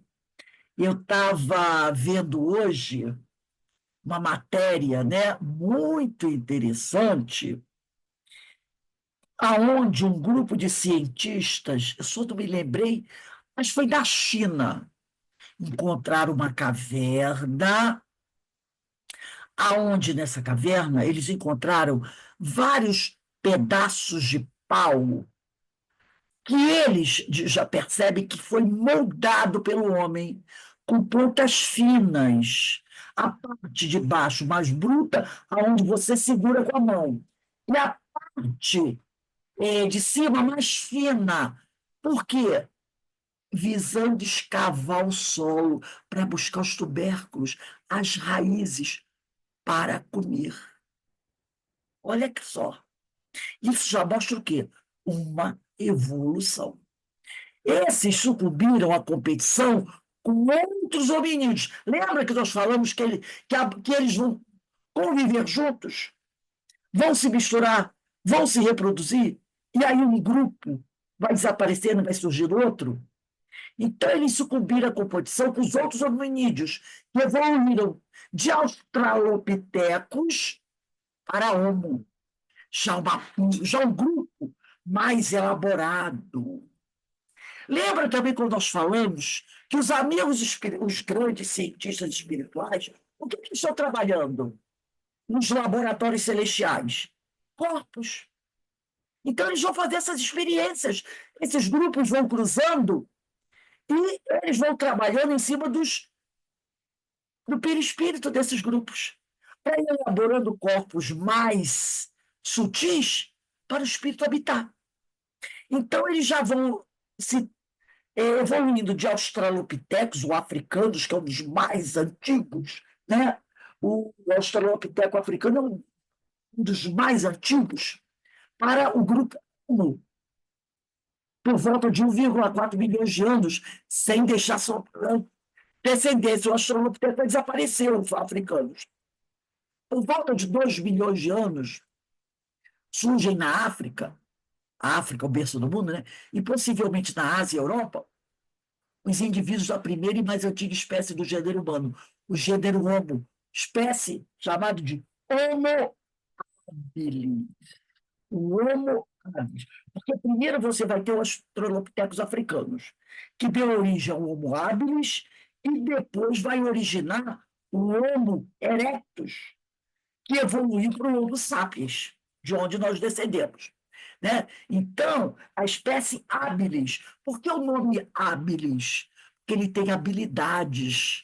Eu estava vendo hoje uma matéria, muito interessante, aonde um grupo de cientistas, eu só não me lembrei, mas foi da China, encontraram uma caverna, aonde nessa caverna eles encontraram vários pedaços de pau que eles já percebem que foi moldado pelo homem, com pontas finas, a parte de baixo mais bruta, aonde você segura com a mão, e a parte de cima mais fina. Por quê? Visando escavar o solo para buscar os tubérculos, as raízes para comer. Olha que só. Isso já mostra o quê? Uma evolução. Esses sucumbiram à competição com outros hominídeos. Lembra que nós falamos que eles vão conviver juntos? Vão se misturar? Vão se reproduzir? E aí um grupo vai desaparecendo, vai surgir outro. Então, eles sucumbiram à competição com os outros hominídeos, que evoluíram de australopitecos para homo, já um grupo mais elaborado. Lembra também quando nós falamos que os amigos, os grandes cientistas espirituais, o que eles estão trabalhando nos laboratórios celestiais? Corpos. Então, eles vão fazer essas experiências. Esses grupos vão cruzando e eles vão trabalhando em cima do perispírito desses grupos, para ir elaborando corpos mais sutis para o espírito habitar. Então, eles já vão se evoluindo de australopitecos, ou africanos, que é um dos mais antigos, né? O australopiteco africano é um dos mais antigos, para o grupo Homo, por volta de 1,4 milhões de anos, sem deixar sua descendência. O australopiteco desapareceu, os africanos. Por volta de 2 milhões de anos, surgem na África, a África é o berço do mundo, né? E possivelmente na Ásia e Europa, os indivíduos da primeira e mais antiga espécie do gênero humano, o gênero Homo, espécie chamada de Homo habilis. O Homo habilis. Porque primeiro você vai ter os australopitecos africanos, que deu origem ao Homo habilis, e depois vai originar o Homo erectus, que evoluiu para o Homo sapiens, de onde nós descendemos. Né? Então, a espécie habilis. Por que o nome habilis? Porque ele tem habilidades,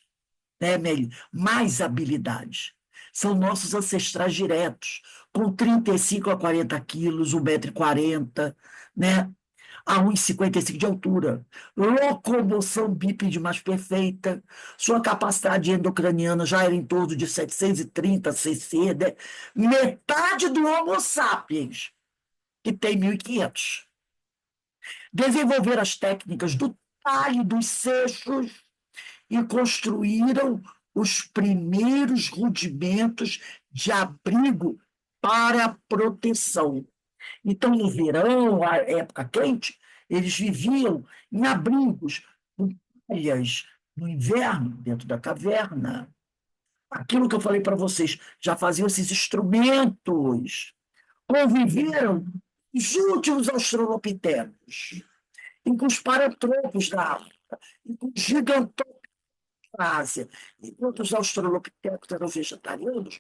né, Meli? Mais habilidades. São nossos ancestrais diretos, com 35 a 40 quilos, 1,40 m, né? A 1,55 de altura, locomoção bípede mais perfeita, sua capacidade endocraniana já era em torno de 730 cc, né? Metade do Homo sapiens, que tem 1.500. Desenvolveram as técnicas do talhe dos seixos e construíram os primeiros rudimentos de abrigo para proteção. Então, no verão, a época quente, eles viviam em abrigos, com palhas, no inverno, dentro da caverna. Aquilo que eu falei para vocês, já faziam esses instrumentos. Conviveram os últimos australopitecos, e com os parantropos da África, e com os gigantões da Ásia. Enquanto os australopitecos eram vegetarianos,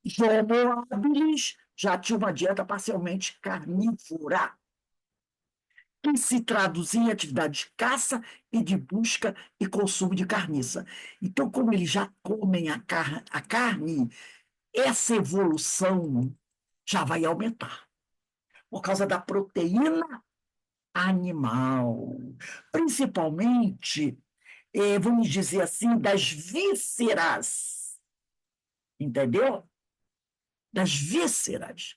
os Homo habilis já tinham uma dieta parcialmente carnívora, que se traduzia em atividade de caça e de busca e consumo de carniça. Então, como eles já comem a carne, essa evolução já vai aumentar, por causa da proteína animal, principalmente, vamos dizer assim, das vísceras, entendeu? Das vísceras.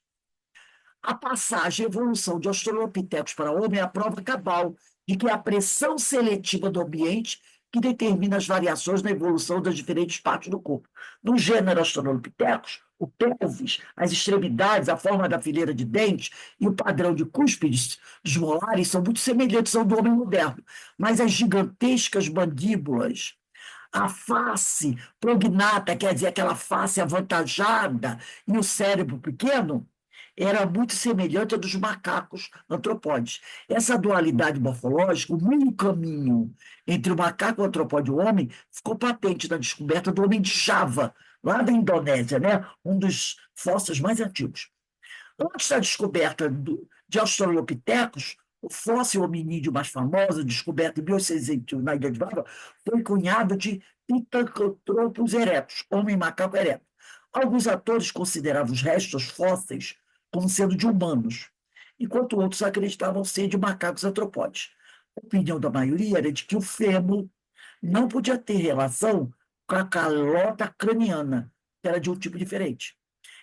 A passagem, a evolução de australopitecos para homem é a prova cabal de que é a pressão seletiva do ambiente que determina as variações na evolução das diferentes partes do corpo. No gênero Australopithecus, o pelvis, as extremidades, a forma da fileira de dentes e o padrão de cúspides dos molares são muito semelhantes ao do homem moderno, mas as gigantescas mandíbulas, a face prognata, quer dizer, aquela face avantajada, e o cérebro pequeno, era muito semelhante à dos macacos antropóides. Essa dualidade morfológica, o meio caminho entre o macaco, o antropóide e o homem, ficou patente na descoberta do homem de Java, lá da Indonésia, né? Um dos fósseis mais antigos. Antes da descoberta de Australopithecus, o fóssil hominídeo mais famoso, descoberto em 1821 na Ilha de Java, foi cunhado de Pithecanthropus erectus, homem macaco ereto. Alguns autores consideravam os restos fósseis como sendo de humanos, enquanto outros acreditavam ser de macacos antropóides. A opinião da maioria era de que o fêmur não podia ter relação com a calota craniana, que era de um tipo diferente.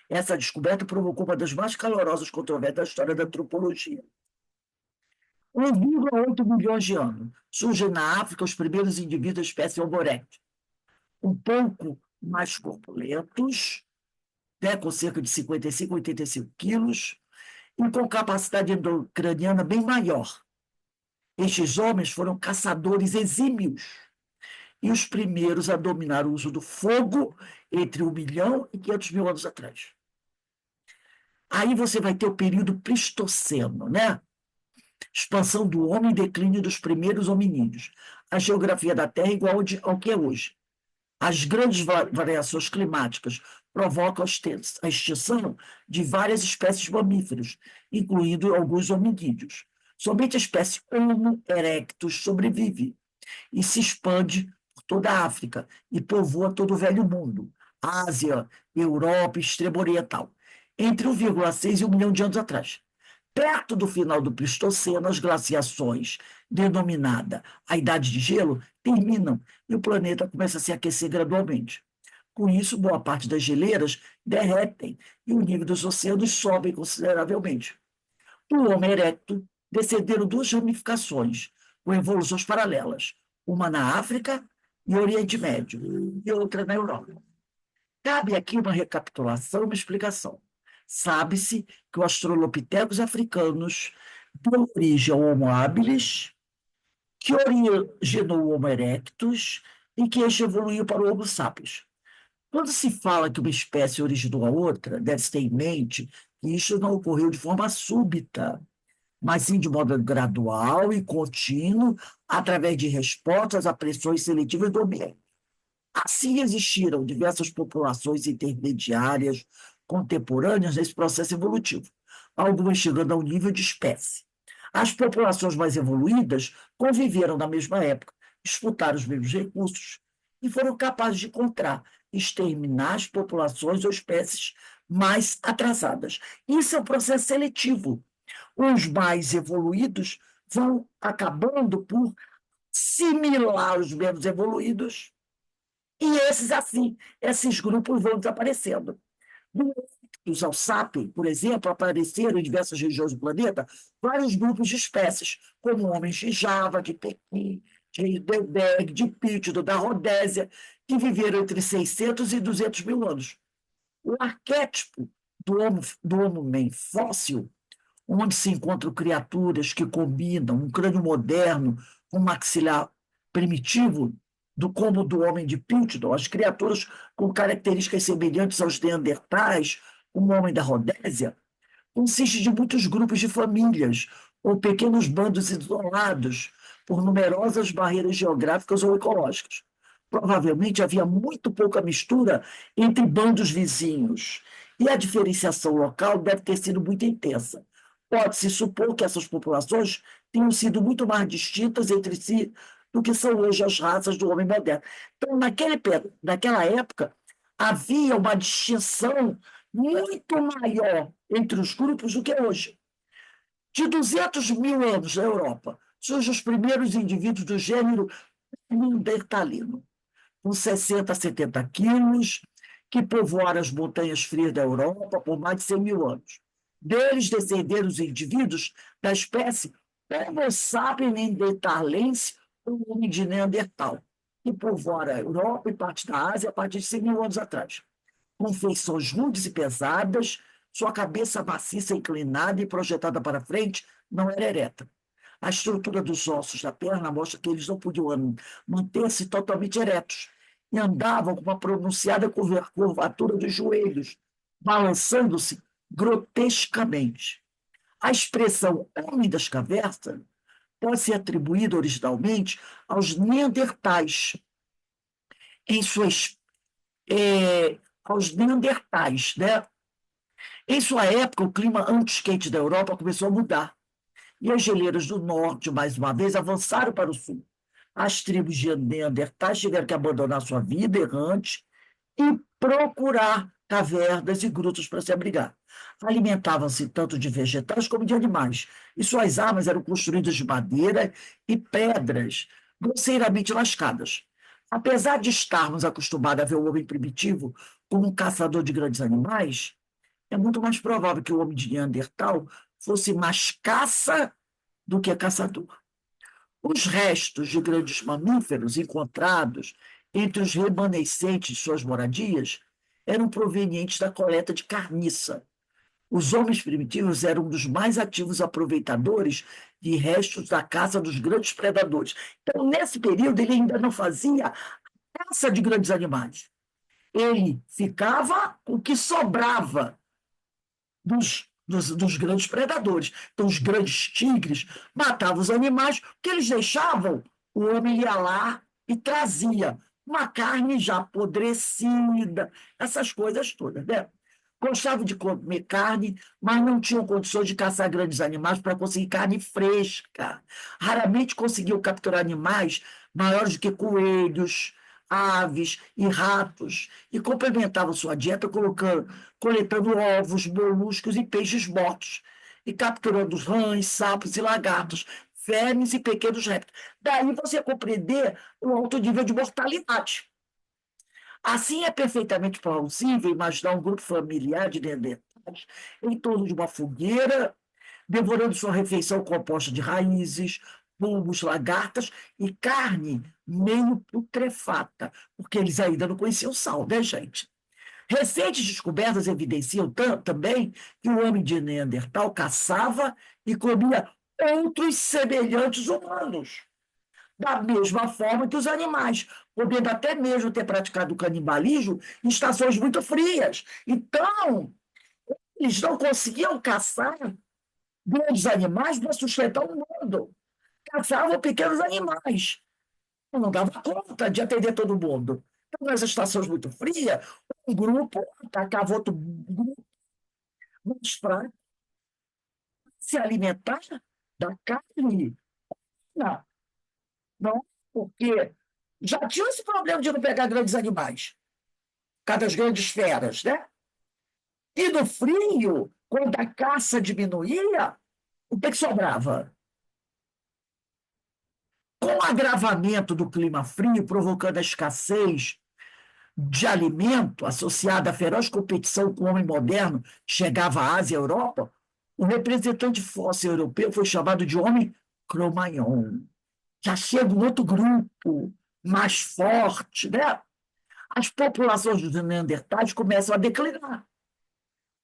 Essa descoberta provocou uma das mais calorosas controvérsias da história da antropologia. 1,8 milhões de anos. Surgem na África os primeiros indivíduos da espécie Homo erectus, um pouco mais corpulentos, né, com cerca de 55 a 85 quilos, e com capacidade endocraniana bem maior, Estes homens foram caçadores exímios e os primeiros a dominar o uso do fogo entre 1 milhão e 500 mil anos atrás. Aí você vai ter o período Pleistoceno, né? Expansão do homem e declínio dos primeiros hominídeos. A geografia da Terra é igual ao que é hoje. As grandes variações climáticas provocam a extinção de várias espécies de mamíferos, incluindo alguns hominídeos. Somente a espécie Homo erectus sobrevive e se expande por toda a África e povoa todo o Velho Mundo, Ásia, Europa e Extremo Oriental, entre 1,6 e 1 milhão de anos atrás. Perto do final do Pleistoceno, as glaciações, denominada a Idade de Gelo, terminam e o planeta começa a se aquecer gradualmente. Com isso, boa parte das geleiras derretem e o nível dos oceanos sobe consideravelmente. Do Homo erectus descenderam duas ramificações, com evoluções paralelas, uma na África e Oriente Médio, e outra na Europa. Cabe aqui uma recapitulação e uma explicação. Sabe-se que os australopitecos africanos dão origem ao Homo habilis, que originou o Homo erectus e que este evoluiu para o Homo sapiens. Quando se fala que uma espécie originou a outra, deve-se ter em mente que isso não ocorreu de forma súbita, mas sim de modo gradual e contínuo, através de respostas a pressões seletivas do ambiente. Assim existiram diversas populações intermediárias contemporâneas nesse processo evolutivo, algumas chegando ao nível de espécie. As populações mais evoluídas conviveram na mesma época, disputaram os mesmos recursos e foram capazes de encontrar, exterminar as populações ou espécies mais atrasadas. Isso é um processo seletivo. Os mais evoluídos vão acabando por assimilar os menos evoluídos, e esses grupos vão desaparecendo. Dos Alsap, por exemplo, apareceram em diversas regiões do planeta vários grupos de espécies, como homens de Java, de Pequim, de Heidelberg, de Pítido, da Rodésia, que viveram entre 600 e 200 mil anos. O arquétipo do homem fóssil, onde se encontram criaturas que combinam um crânio moderno com um maxilar primitivo, como o do homem de Piltdown, as criaturas com características semelhantes aos neandertais, como o homem da Rodésia, consiste de muitos grupos de famílias ou pequenos bandos isolados por numerosas barreiras geográficas ou ecológicas. Provavelmente havia muito pouca mistura entre bandos vizinhos, e a diferenciação local deve ter sido muito intensa. Pode-se supor que essas populações tenham sido muito mais distintas entre si do que são hoje as raças do homem moderno. Então, naquela época, havia uma distinção muito maior entre os grupos do que hoje. De 200 mil anos na Europa, surgem os primeiros indivíduos do gênero neandertalino, com 60 a 70 quilos, que povoaram as montanhas frias da Europa por mais de 100 mil anos. Deles descenderam os indivíduos da espécie Homo sapiens neanderthalensis, o homem de Neandertal, que povoaram a Europa e parte da Ásia a partir de 100 mil anos atrás. Com feições rudes e pesadas, sua cabeça maciça, inclinada e projetada para frente não era ereta. A estrutura dos ossos da perna mostra que eles não podiam manter-se totalmente eretos e andavam com uma pronunciada curvatura dos joelhos, balançando-se grotescamente. A expressão homem das cavernas pode ser atribuída originalmente aos neandertais, aos neandertais, né? Em sua época, o clima antes quente da Europa começou a mudar, e as geleiras do norte, mais uma vez, avançaram para o sul. As tribos de neandertais tiveram que abandonar sua vida errante e procurar cavernas e grutas para se abrigar. Alimentavam-se tanto de vegetais como de animais, e suas armas eram construídas de madeira e pedras grosseiramente lascadas. Apesar de estarmos acostumados a ver o homem primitivo como um caçador de grandes animais, é muito mais provável que o homem de Neandertal fosse mais caça do que caçador. Os restos de grandes mamíferos encontrados entre os remanescentes de suas moradias eram provenientes da coleta de carniça. Os homens primitivos eram um dos mais ativos aproveitadores de restos da caça dos grandes predadores. Então, nesse período, ele ainda não fazia caça de grandes animais. Ele ficava com o que sobrava dos grandes predadores. Então, os grandes tigres matavam os animais, o que eles deixavam, o homem ia lá e trazia uma carne já apodrecida, essas coisas todas, né? Gostavam de comer carne, mas não tinham condições de caçar grandes animais para conseguir carne fresca. Raramente conseguiam capturar animais maiores do que coelhos, aves e ratos, e complementavam sua dieta coletando ovos, moluscos e peixes mortos, e capturando rãs, sapos e lagartos, vermes e pequenos répteis. Daí você compreender o alto nível de mortalidade. Assim, é perfeitamente plausível imaginar um grupo familiar de neandertais em torno de uma fogueira, devorando sua refeição composta de raízes, bulbos, lagartas e carne meio putrefata, porque eles ainda não conheciam sal, né, gente? Recentes descobertas evidenciam também que o homem de Neandertal caçava e comia outros semelhantes humanos, da mesma forma que os animais, podendo até mesmo ter praticado o canibalismo em estações muito frias. Então, eles não conseguiam caçar grandes animais para sustentar o mundo. Caçavam pequenos animais. Não dava conta de atender todo mundo. Então, nas estações muito frias, um grupo atacava outro grupo mais fraco, se alimentar da carne. Não, não, porque já tinha esse problema de não pegar grandes animais, cada das grandes feras, né? E no frio, quando a caça diminuía, o que sobrava? Com o agravamento do clima frio, provocando a escassez de alimento associada à feroz competição com o homem moderno que chegava à Ásia e à Europa, o representante fóssil europeu foi chamado de homem Cro-Magnon. Já chega um outro grupo mais forte, né? As populações dos neandertais começam a declinar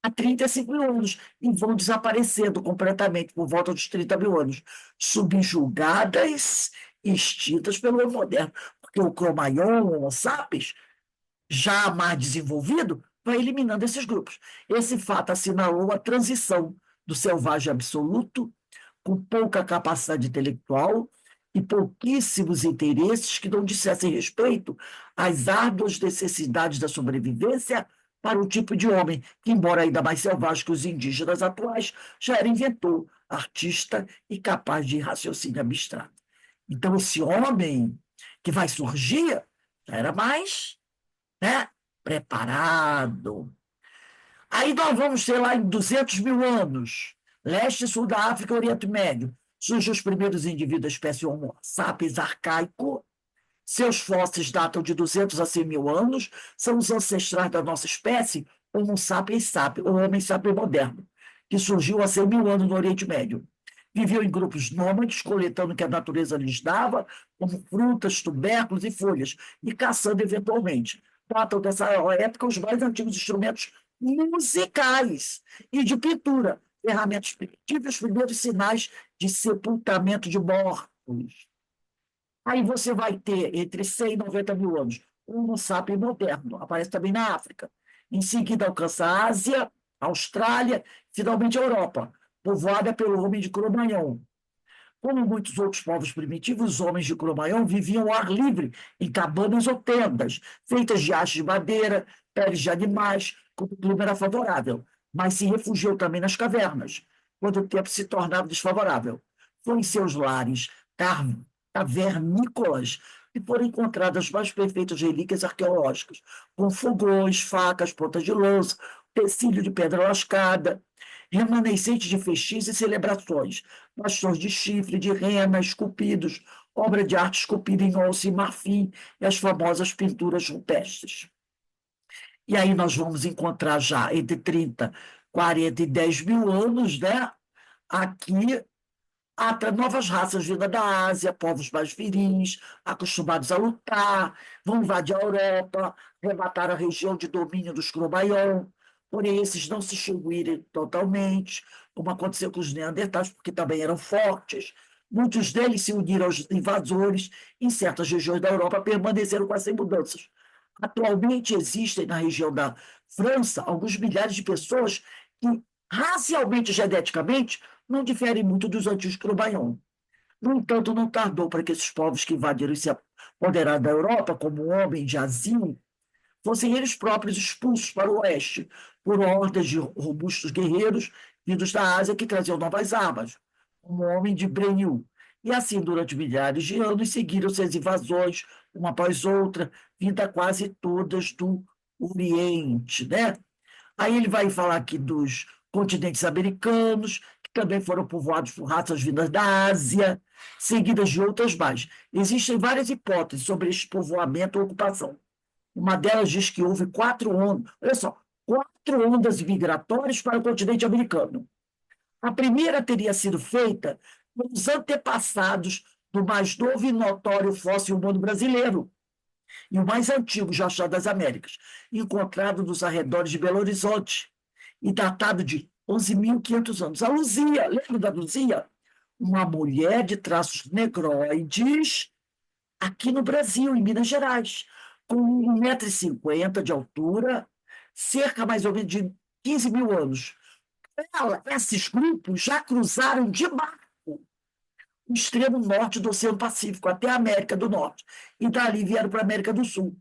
há 35 mil anos e vão desaparecendo completamente por volta dos 30 mil anos, subjugadas e extintas pelo homem moderno, porque o Cro-Magnon, o Homo sapiens, já mais desenvolvido, vai eliminando esses grupos. Esse fato assinalou a transição do selvagem absoluto, com pouca capacidade intelectual e pouquíssimos interesses que não dissessem respeito às árduas necessidades da sobrevivência para o tipo de homem que, embora ainda mais selvagem que os indígenas atuais, já era inventor, artista e capaz de raciocínio abstrato. Então, esse homem que vai surgir já era mais, né, preparado. Aí nós vamos ter lá em 200 mil anos, leste e sul da África e Oriente Médio, surgem os primeiros indivíduos da espécie Homo sapiens arcaico. Seus fósseis datam de 200 a 100 mil anos, são os ancestrais da nossa espécie, Homo sapiens sapiens, o homem sapiens moderno, que surgiu há 100 mil anos no Oriente Médio. Viviam em grupos nômades, coletando o que a natureza lhes dava, como frutas, tubérculos e folhas, e caçando eventualmente. Datam dessa época os mais antigos instrumentos musicais e de pintura, ferramentas primitivas, os primeiros sinais de sepultamento de mortos. Aí você vai ter entre 100 e 90 mil anos o Homo sapiens moderno, aparece também na África. Em seguida alcança a Ásia, a Austrália, finalmente a Europa, povoada pelo homem de Cro-Magnon. Como muitos outros povos primitivos, os homens de Cro-Magnon viviam ao ar livre, em cabanas ou tendas, feitas de hastes de madeira, peles de animais, quando o clima era favorável, mas se refugiam também nas cavernas, quando o tempo se tornava desfavorável. Foi em seus lares cavernícolas que foram encontradas as mais perfeitas relíquias arqueológicas, com fogões, facas, pontas de lança, tecido de pedra lascada, remanescentes de festis e celebrações, bastões de chifre, de rena, esculpidos, obra de arte esculpida em onça e marfim e as famosas pinturas rupestres. E aí nós vamos encontrar já entre 30, 40 e 10 mil anos, né? Aqui, até novas raças vindas da Ásia, povos mais viris, acostumados a lutar, vão invadir a Europa, arrebatar a região de domínio dos Cro-Magnon, porém esses não se extinguirem totalmente, como aconteceu com os neandertais, porque também eram fortes. Muitos deles se uniram aos invasores em certas regiões da Europa, permaneceram quase sem mudanças. Atualmente existem na região da França alguns milhares de pessoas que, racialmente e geneticamente, não diferem muito dos antigos Cro-Magnon. No entanto, não tardou para que esses povos que invadiram e se apoderaram da Europa, como o homem de Azim, fossem eles próprios expulsos para o oeste por hordas de robustos guerreiros vindos da Ásia que traziam novas armas, como o homem de Brennil. E assim, durante milhares de anos, seguiram-se as invasões, uma após outra, vinda quase todas do Oriente, né? Aí ele vai falar aqui dos continentes americanos, que também foram povoados por raças vindas da Ásia, seguidas de outras mais. Existem várias hipóteses sobre este povoamento ou ocupação. Uma delas diz que houve 4 ondas, olha só, 4 ondas migratórias para o continente americano. A primeira teria sido feita pelos antepassados do mais novo e notório fóssil humano brasileiro, e o mais antigo já achado das Américas, encontrado nos arredores de Belo Horizonte, e datado de 11.500 anos. A Luzia, lembra da Luzia? Uma mulher de traços negroides aqui no Brasil, em Minas Gerais, com 1,50 m de altura, cerca mais ou menos de 15 mil anos. Esses grupos já cruzaram de barco o extremo norte do Oceano Pacífico, até a América do Norte, e dali vieram para a América do Sul.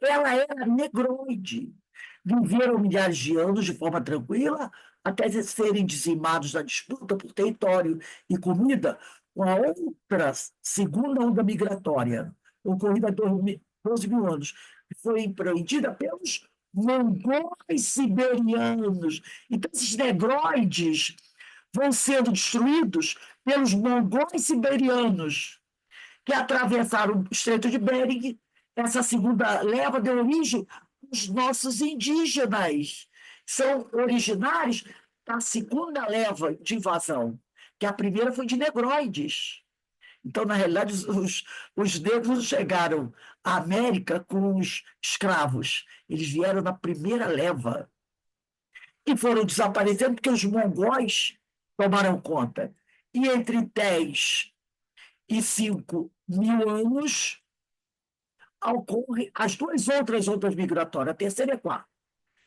Ela era negroide. Viveram milhares de anos de forma tranquila, até serem dizimados na disputa por território e comida, com a outra segunda onda migratória, ocorrida há 12 mil anos, que foi empreendida pelos mongóis siberianos. Então, esses negroides vão sendo destruídos pelos mongóis siberianos, que atravessaram o Estreito de Bering. Essa segunda leva deu origem aos nossos indígenas. São originários da segunda leva de invasão, que a primeira foi de negroides. Então, na realidade, os negros chegaram à América com os escravos. Eles vieram na primeira leva e foram desaparecendo porque os mongóis tomaram conta. E entre 10 e 5 mil anos, ocorrem as duas outras ondas migratórias, a terceira e a quarta.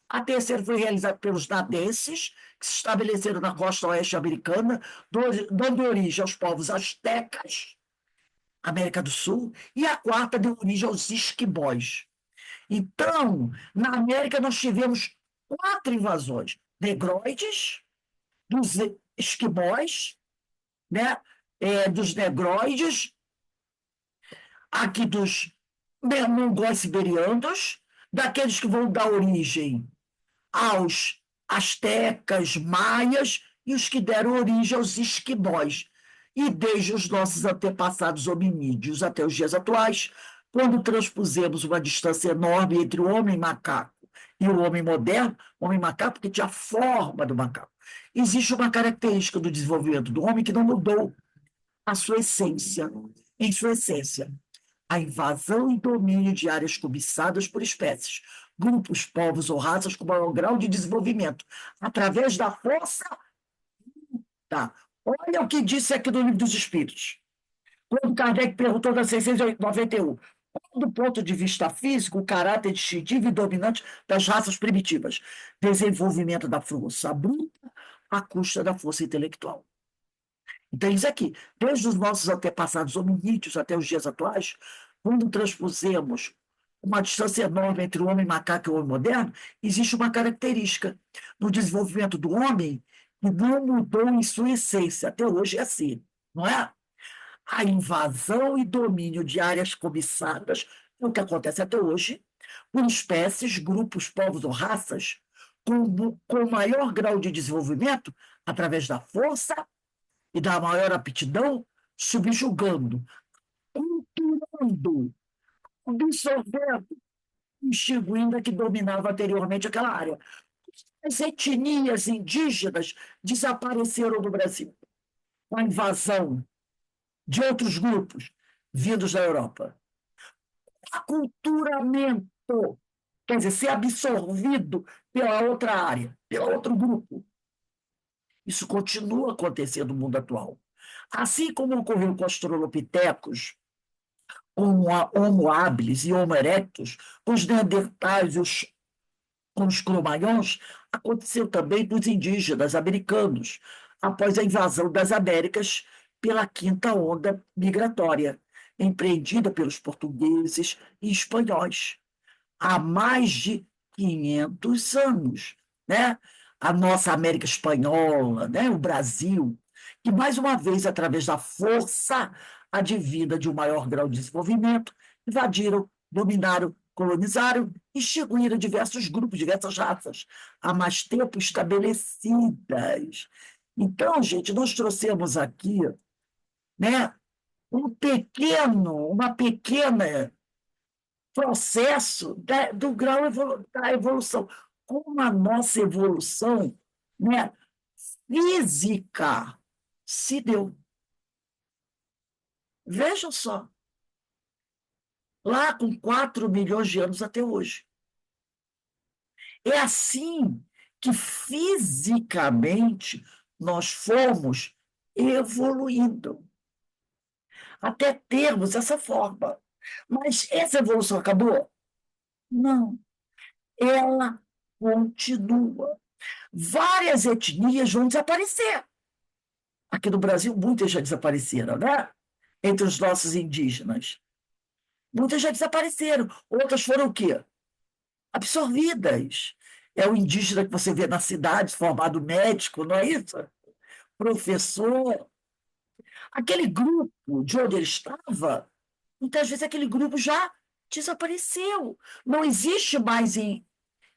A terceira foi realizada pelos nadenses, que se estabeleceram na costa oeste americana, dando origem aos povos astecas, América do Sul, e a quarta deu origem aos esquimós. Então, na América, nós tivemos 4 invasões: negroides, dos esquimós, né? Dos negroides, aqui dos mongóis siberianos, daqueles que vão dar origem aos astecas, maias, e os que deram origem aos esquimós. E desde os nossos antepassados hominídeos até os dias atuais, quando transpusemos uma distância enorme entre o homem macaco e o homem moderno, o homem macaco porque tinha a forma do macaco, existe uma característica do desenvolvimento do homem que não mudou a sua essência. Em sua essência, a invasão e domínio de áreas cobiçadas por espécies, grupos, povos ou raças com maior grau de desenvolvimento, através da força. Tá. Olha o que disse aqui no Livro dos Espíritos. Quando Kardec perguntou na 691, do ponto de vista físico, o caráter distintivo e dominante das raças primitivas, desenvolvimento da força bruta à custa da força intelectual. Então, isso aqui, desde os nossos antepassados hominídeos até os dias atuais, quando transpusemos uma distância enorme entre o homem macaco e o homem moderno, existe uma característica no desenvolvimento do homem que não mudou em sua essência. Até hoje é assim, não é? A invasão e domínio de áreas cobiçadas é o que acontece até hoje, por espécies, grupos, povos ou raças com maior grau de desenvolvimento através da força e da maior aptidão, subjugando, culturando, absorvendo, extinguindo a que dominava anteriormente aquela área. As etnias indígenas desapareceram do Brasil com a invasão de outros grupos vindos da Europa. Aculturamento. quer dizer, ser absorvido pela outra área, pelo outro grupo. Isso continua acontecendo no mundo atual. Assim como ocorreu com os australopitecos, Homo habilis e Homo erectus, com os neandertais e com os cromagnons, aconteceu também dos indígenas americanos, após a invasão das Américas pela quinta onda migratória, empreendida pelos portugueses e espanhóis, há mais de 500 anos, né? A nossa América Espanhola, né? O Brasil, que mais uma vez, através da força advinda de um maior grau de desenvolvimento, invadiram, dominaram, colonizaram, extinguiram diversos grupos, diversas raças, há mais tempo estabelecidas. Então, gente, nós trouxemos aqui, né, uma pequena processo do grau da evolução. Como a nossa evolução, né, física se deu. Veja só, lá com 4 milhões de anos até hoje. É assim que fisicamente nós fomos evoluindo até termos essa forma. Mas essa evolução acabou? Não, ela continua. Várias etnias vão desaparecer. Aqui no Brasil, muitas já desapareceram, né? Entre os nossos indígenas. Muitas já desapareceram. Outras foram o quê? Absorvidas. É o indígena que você vê na cidade, formado médico, não é isso? Professor. Aquele grupo de onde ele estava, muitas vezes aquele grupo já desapareceu. Não existe mais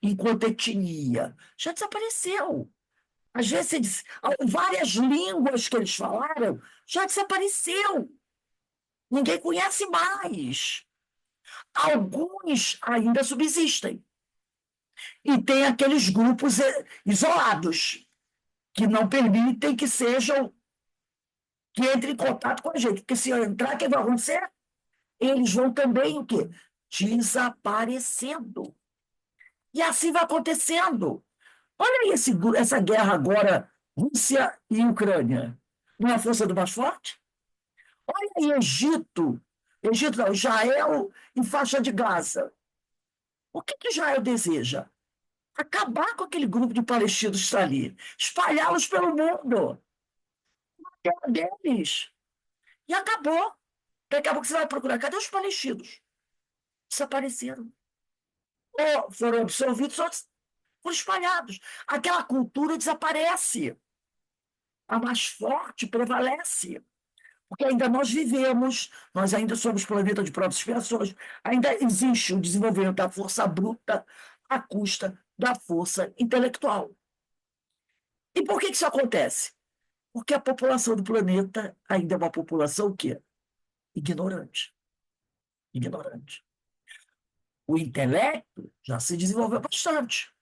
enquanto etnia. Já desapareceu. Às vezes, várias línguas que eles falaram já desapareceu. Ninguém conhece mais. Alguns ainda subsistem. E tem aqueles grupos isolados, que não permitem que entrem em contato com a gente. Porque se eu entrar, o que vai acontecer? Eles vão também o quê? Desaparecendo. E assim vai acontecendo. Olha aí essa guerra agora, Rússia e Ucrânia. Não é a força do mais forte? Olha aí Egito não, Israel e faixa de Gaza. O que Israel deseja? Acabar com aquele grupo de palestinos que está ali, espalhá-los pelo mundo, a terra deles. E acabou. Daqui a pouco você vai procurar, cadê os palestinos? Desapareceram. Ou foram absorvidos, ou foram espalhados. Aquela cultura desaparece. A mais forte prevalece. Porque ainda nós vivemos, nós ainda somos planeta de provas e expiações, ainda existe o desenvolvimento da força bruta à custa da força intelectual. E por que isso acontece? Porque a população do planeta ainda é uma população o quê? Ignorante. Ignorante. O intelecto já se desenvolveu bastante.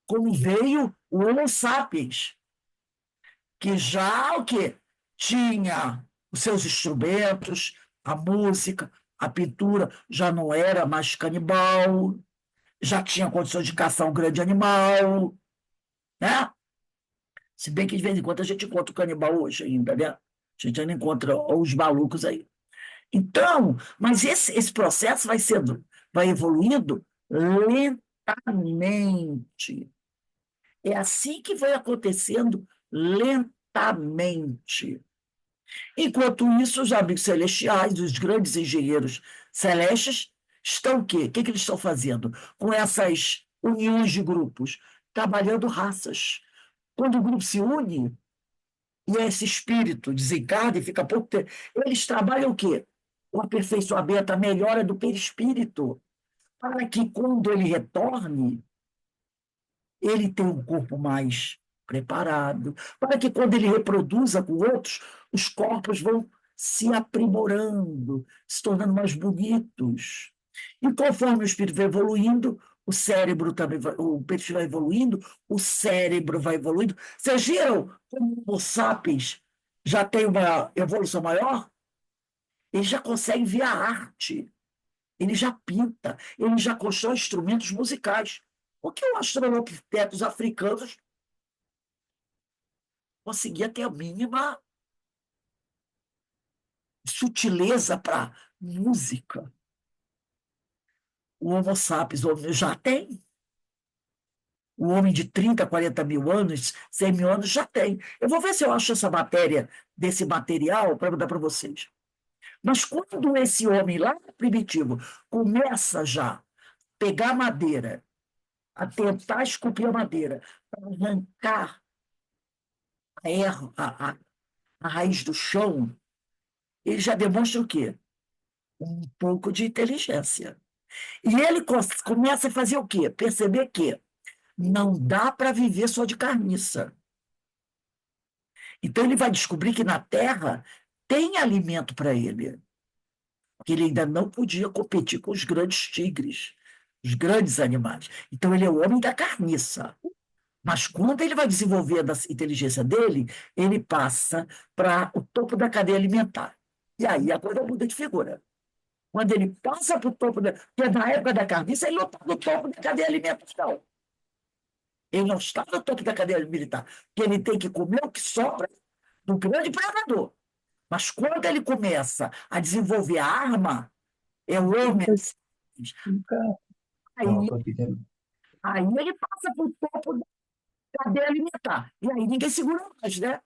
Como veio o Homo sapiens, que já o quê? Tinha os seus instrumentos, a música, a pintura, já não era mais canibal, já tinha condições de caçar um grande animal, né? Se bem que de vez em quando a gente encontra o canibal hoje ainda, né? A gente ainda encontra os malucos aí. Então, mas esse processo vai evoluindo lentamente. É assim que vai acontecendo lentamente. Enquanto isso, os amigos celestiais, os grandes engenheiros celestes, estão o quê? O que eles estão fazendo com essas uniões de grupos? Trabalhando raças. Quando o grupo se une, e esse espírito desencarna e fica pouco tempo, eles trabalham o quê? O aperfeiçoamento, a melhora do perispírito, para que quando ele retorne, ele tenha um corpo mais preparado, para que quando ele reproduza com outros, os corpos vão se aprimorando, se tornando mais bonitos. E conforme o espírito vai evoluindo, o cérebro também o peixe vai evoluindo, o cérebro vai evoluindo. Vocês viram como o sapiens já tem uma evolução maior? Ele já consegue ver a arte. ele já pinta, ele já constrói instrumentos musicais. O que o australopithecus africanos conseguia ter a mínima sutileza para música. O Homo sapiens já tem. O homem de 30, 40 mil anos, 100 mil anos já tem. Eu vou ver se eu acho essa matéria desse material para dar para vocês. Mas quando esse homem lá primitivo começa já a pegar madeira, a tentar esculpir a madeira, para arrancar a raiz do chão, ele já demonstra o quê? Um pouco de inteligência. E ele começa a fazer o quê? Perceber que não dá para viver só de carniça. Então ele vai descobrir que na Terra tem alimento para ele. Que ele ainda não podia competir com os grandes tigres, os grandes animais. Então ele é o homem da carniça. Mas quando ele vai desenvolver a inteligência dele, ele passa para o topo da cadeia alimentar. E aí a coisa muda de figura. Quando ele passa para o topo da... Porque na época da carniça, ele não está no topo da cadeia alimentar, não. Ele não está no topo da cadeia alimentar, porque ele tem que comer o que sobra do grande predador. Mas quando ele começa a desenvolver a arma, é o homem. Aí, aí ele passa para o topo da cadeia alimentar. E aí ninguém segura mais, né?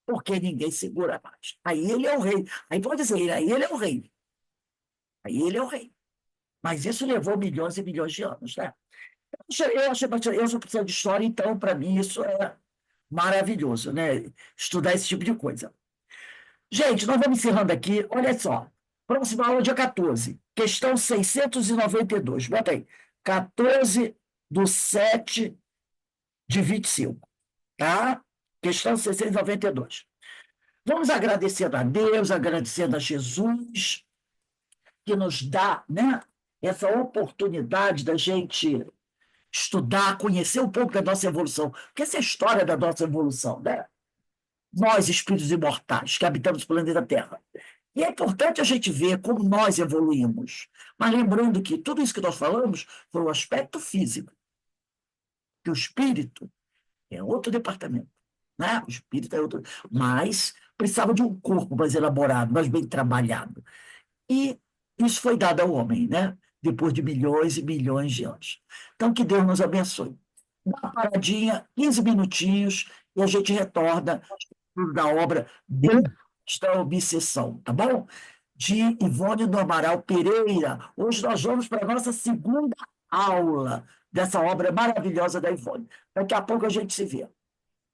Porque ninguém segura mais. Aí ele é o rei. Aí pode dizer, aí ele é o rei. Aí ele é o rei. Mas isso levou milhões e milhões de anos, né? Eu sou professor de história, então, para mim, isso é maravilhoso, né? Estudar esse tipo de coisa. Gente, nós vamos encerrando aqui. Olha só. Próxima aula, dia 14. Questão 692. Bota aí. 14/7/25. Tá? Questão 692. Vamos agradecendo a Deus, agradecendo a Jesus, que nos dá, né, essa oportunidade da gente estudar, conhecer um pouco da nossa evolução. Porque essa é a história da nossa evolução, né? Nós, espíritos imortais, que habitamos o planeta Terra. E é importante a gente ver como nós evoluímos. Mas lembrando que tudo isso que nós falamos foi o aspecto físico. Que o espírito é outro departamento. Né? O espírito é outro. Mas precisava de um corpo mais elaborado, mais bem trabalhado. E isso foi dado ao homem, né? Depois de milhões e milhões de anos. Então, que Deus nos abençoe. Dá uma paradinha, 15 minutinhos, e a gente retorna da obra Desta Obsessão, tá bom? De Ivone do Amaral Pereira. Hoje nós vamos para a nossa segunda aula dessa obra maravilhosa da Ivone. Daqui a pouco a gente se vê.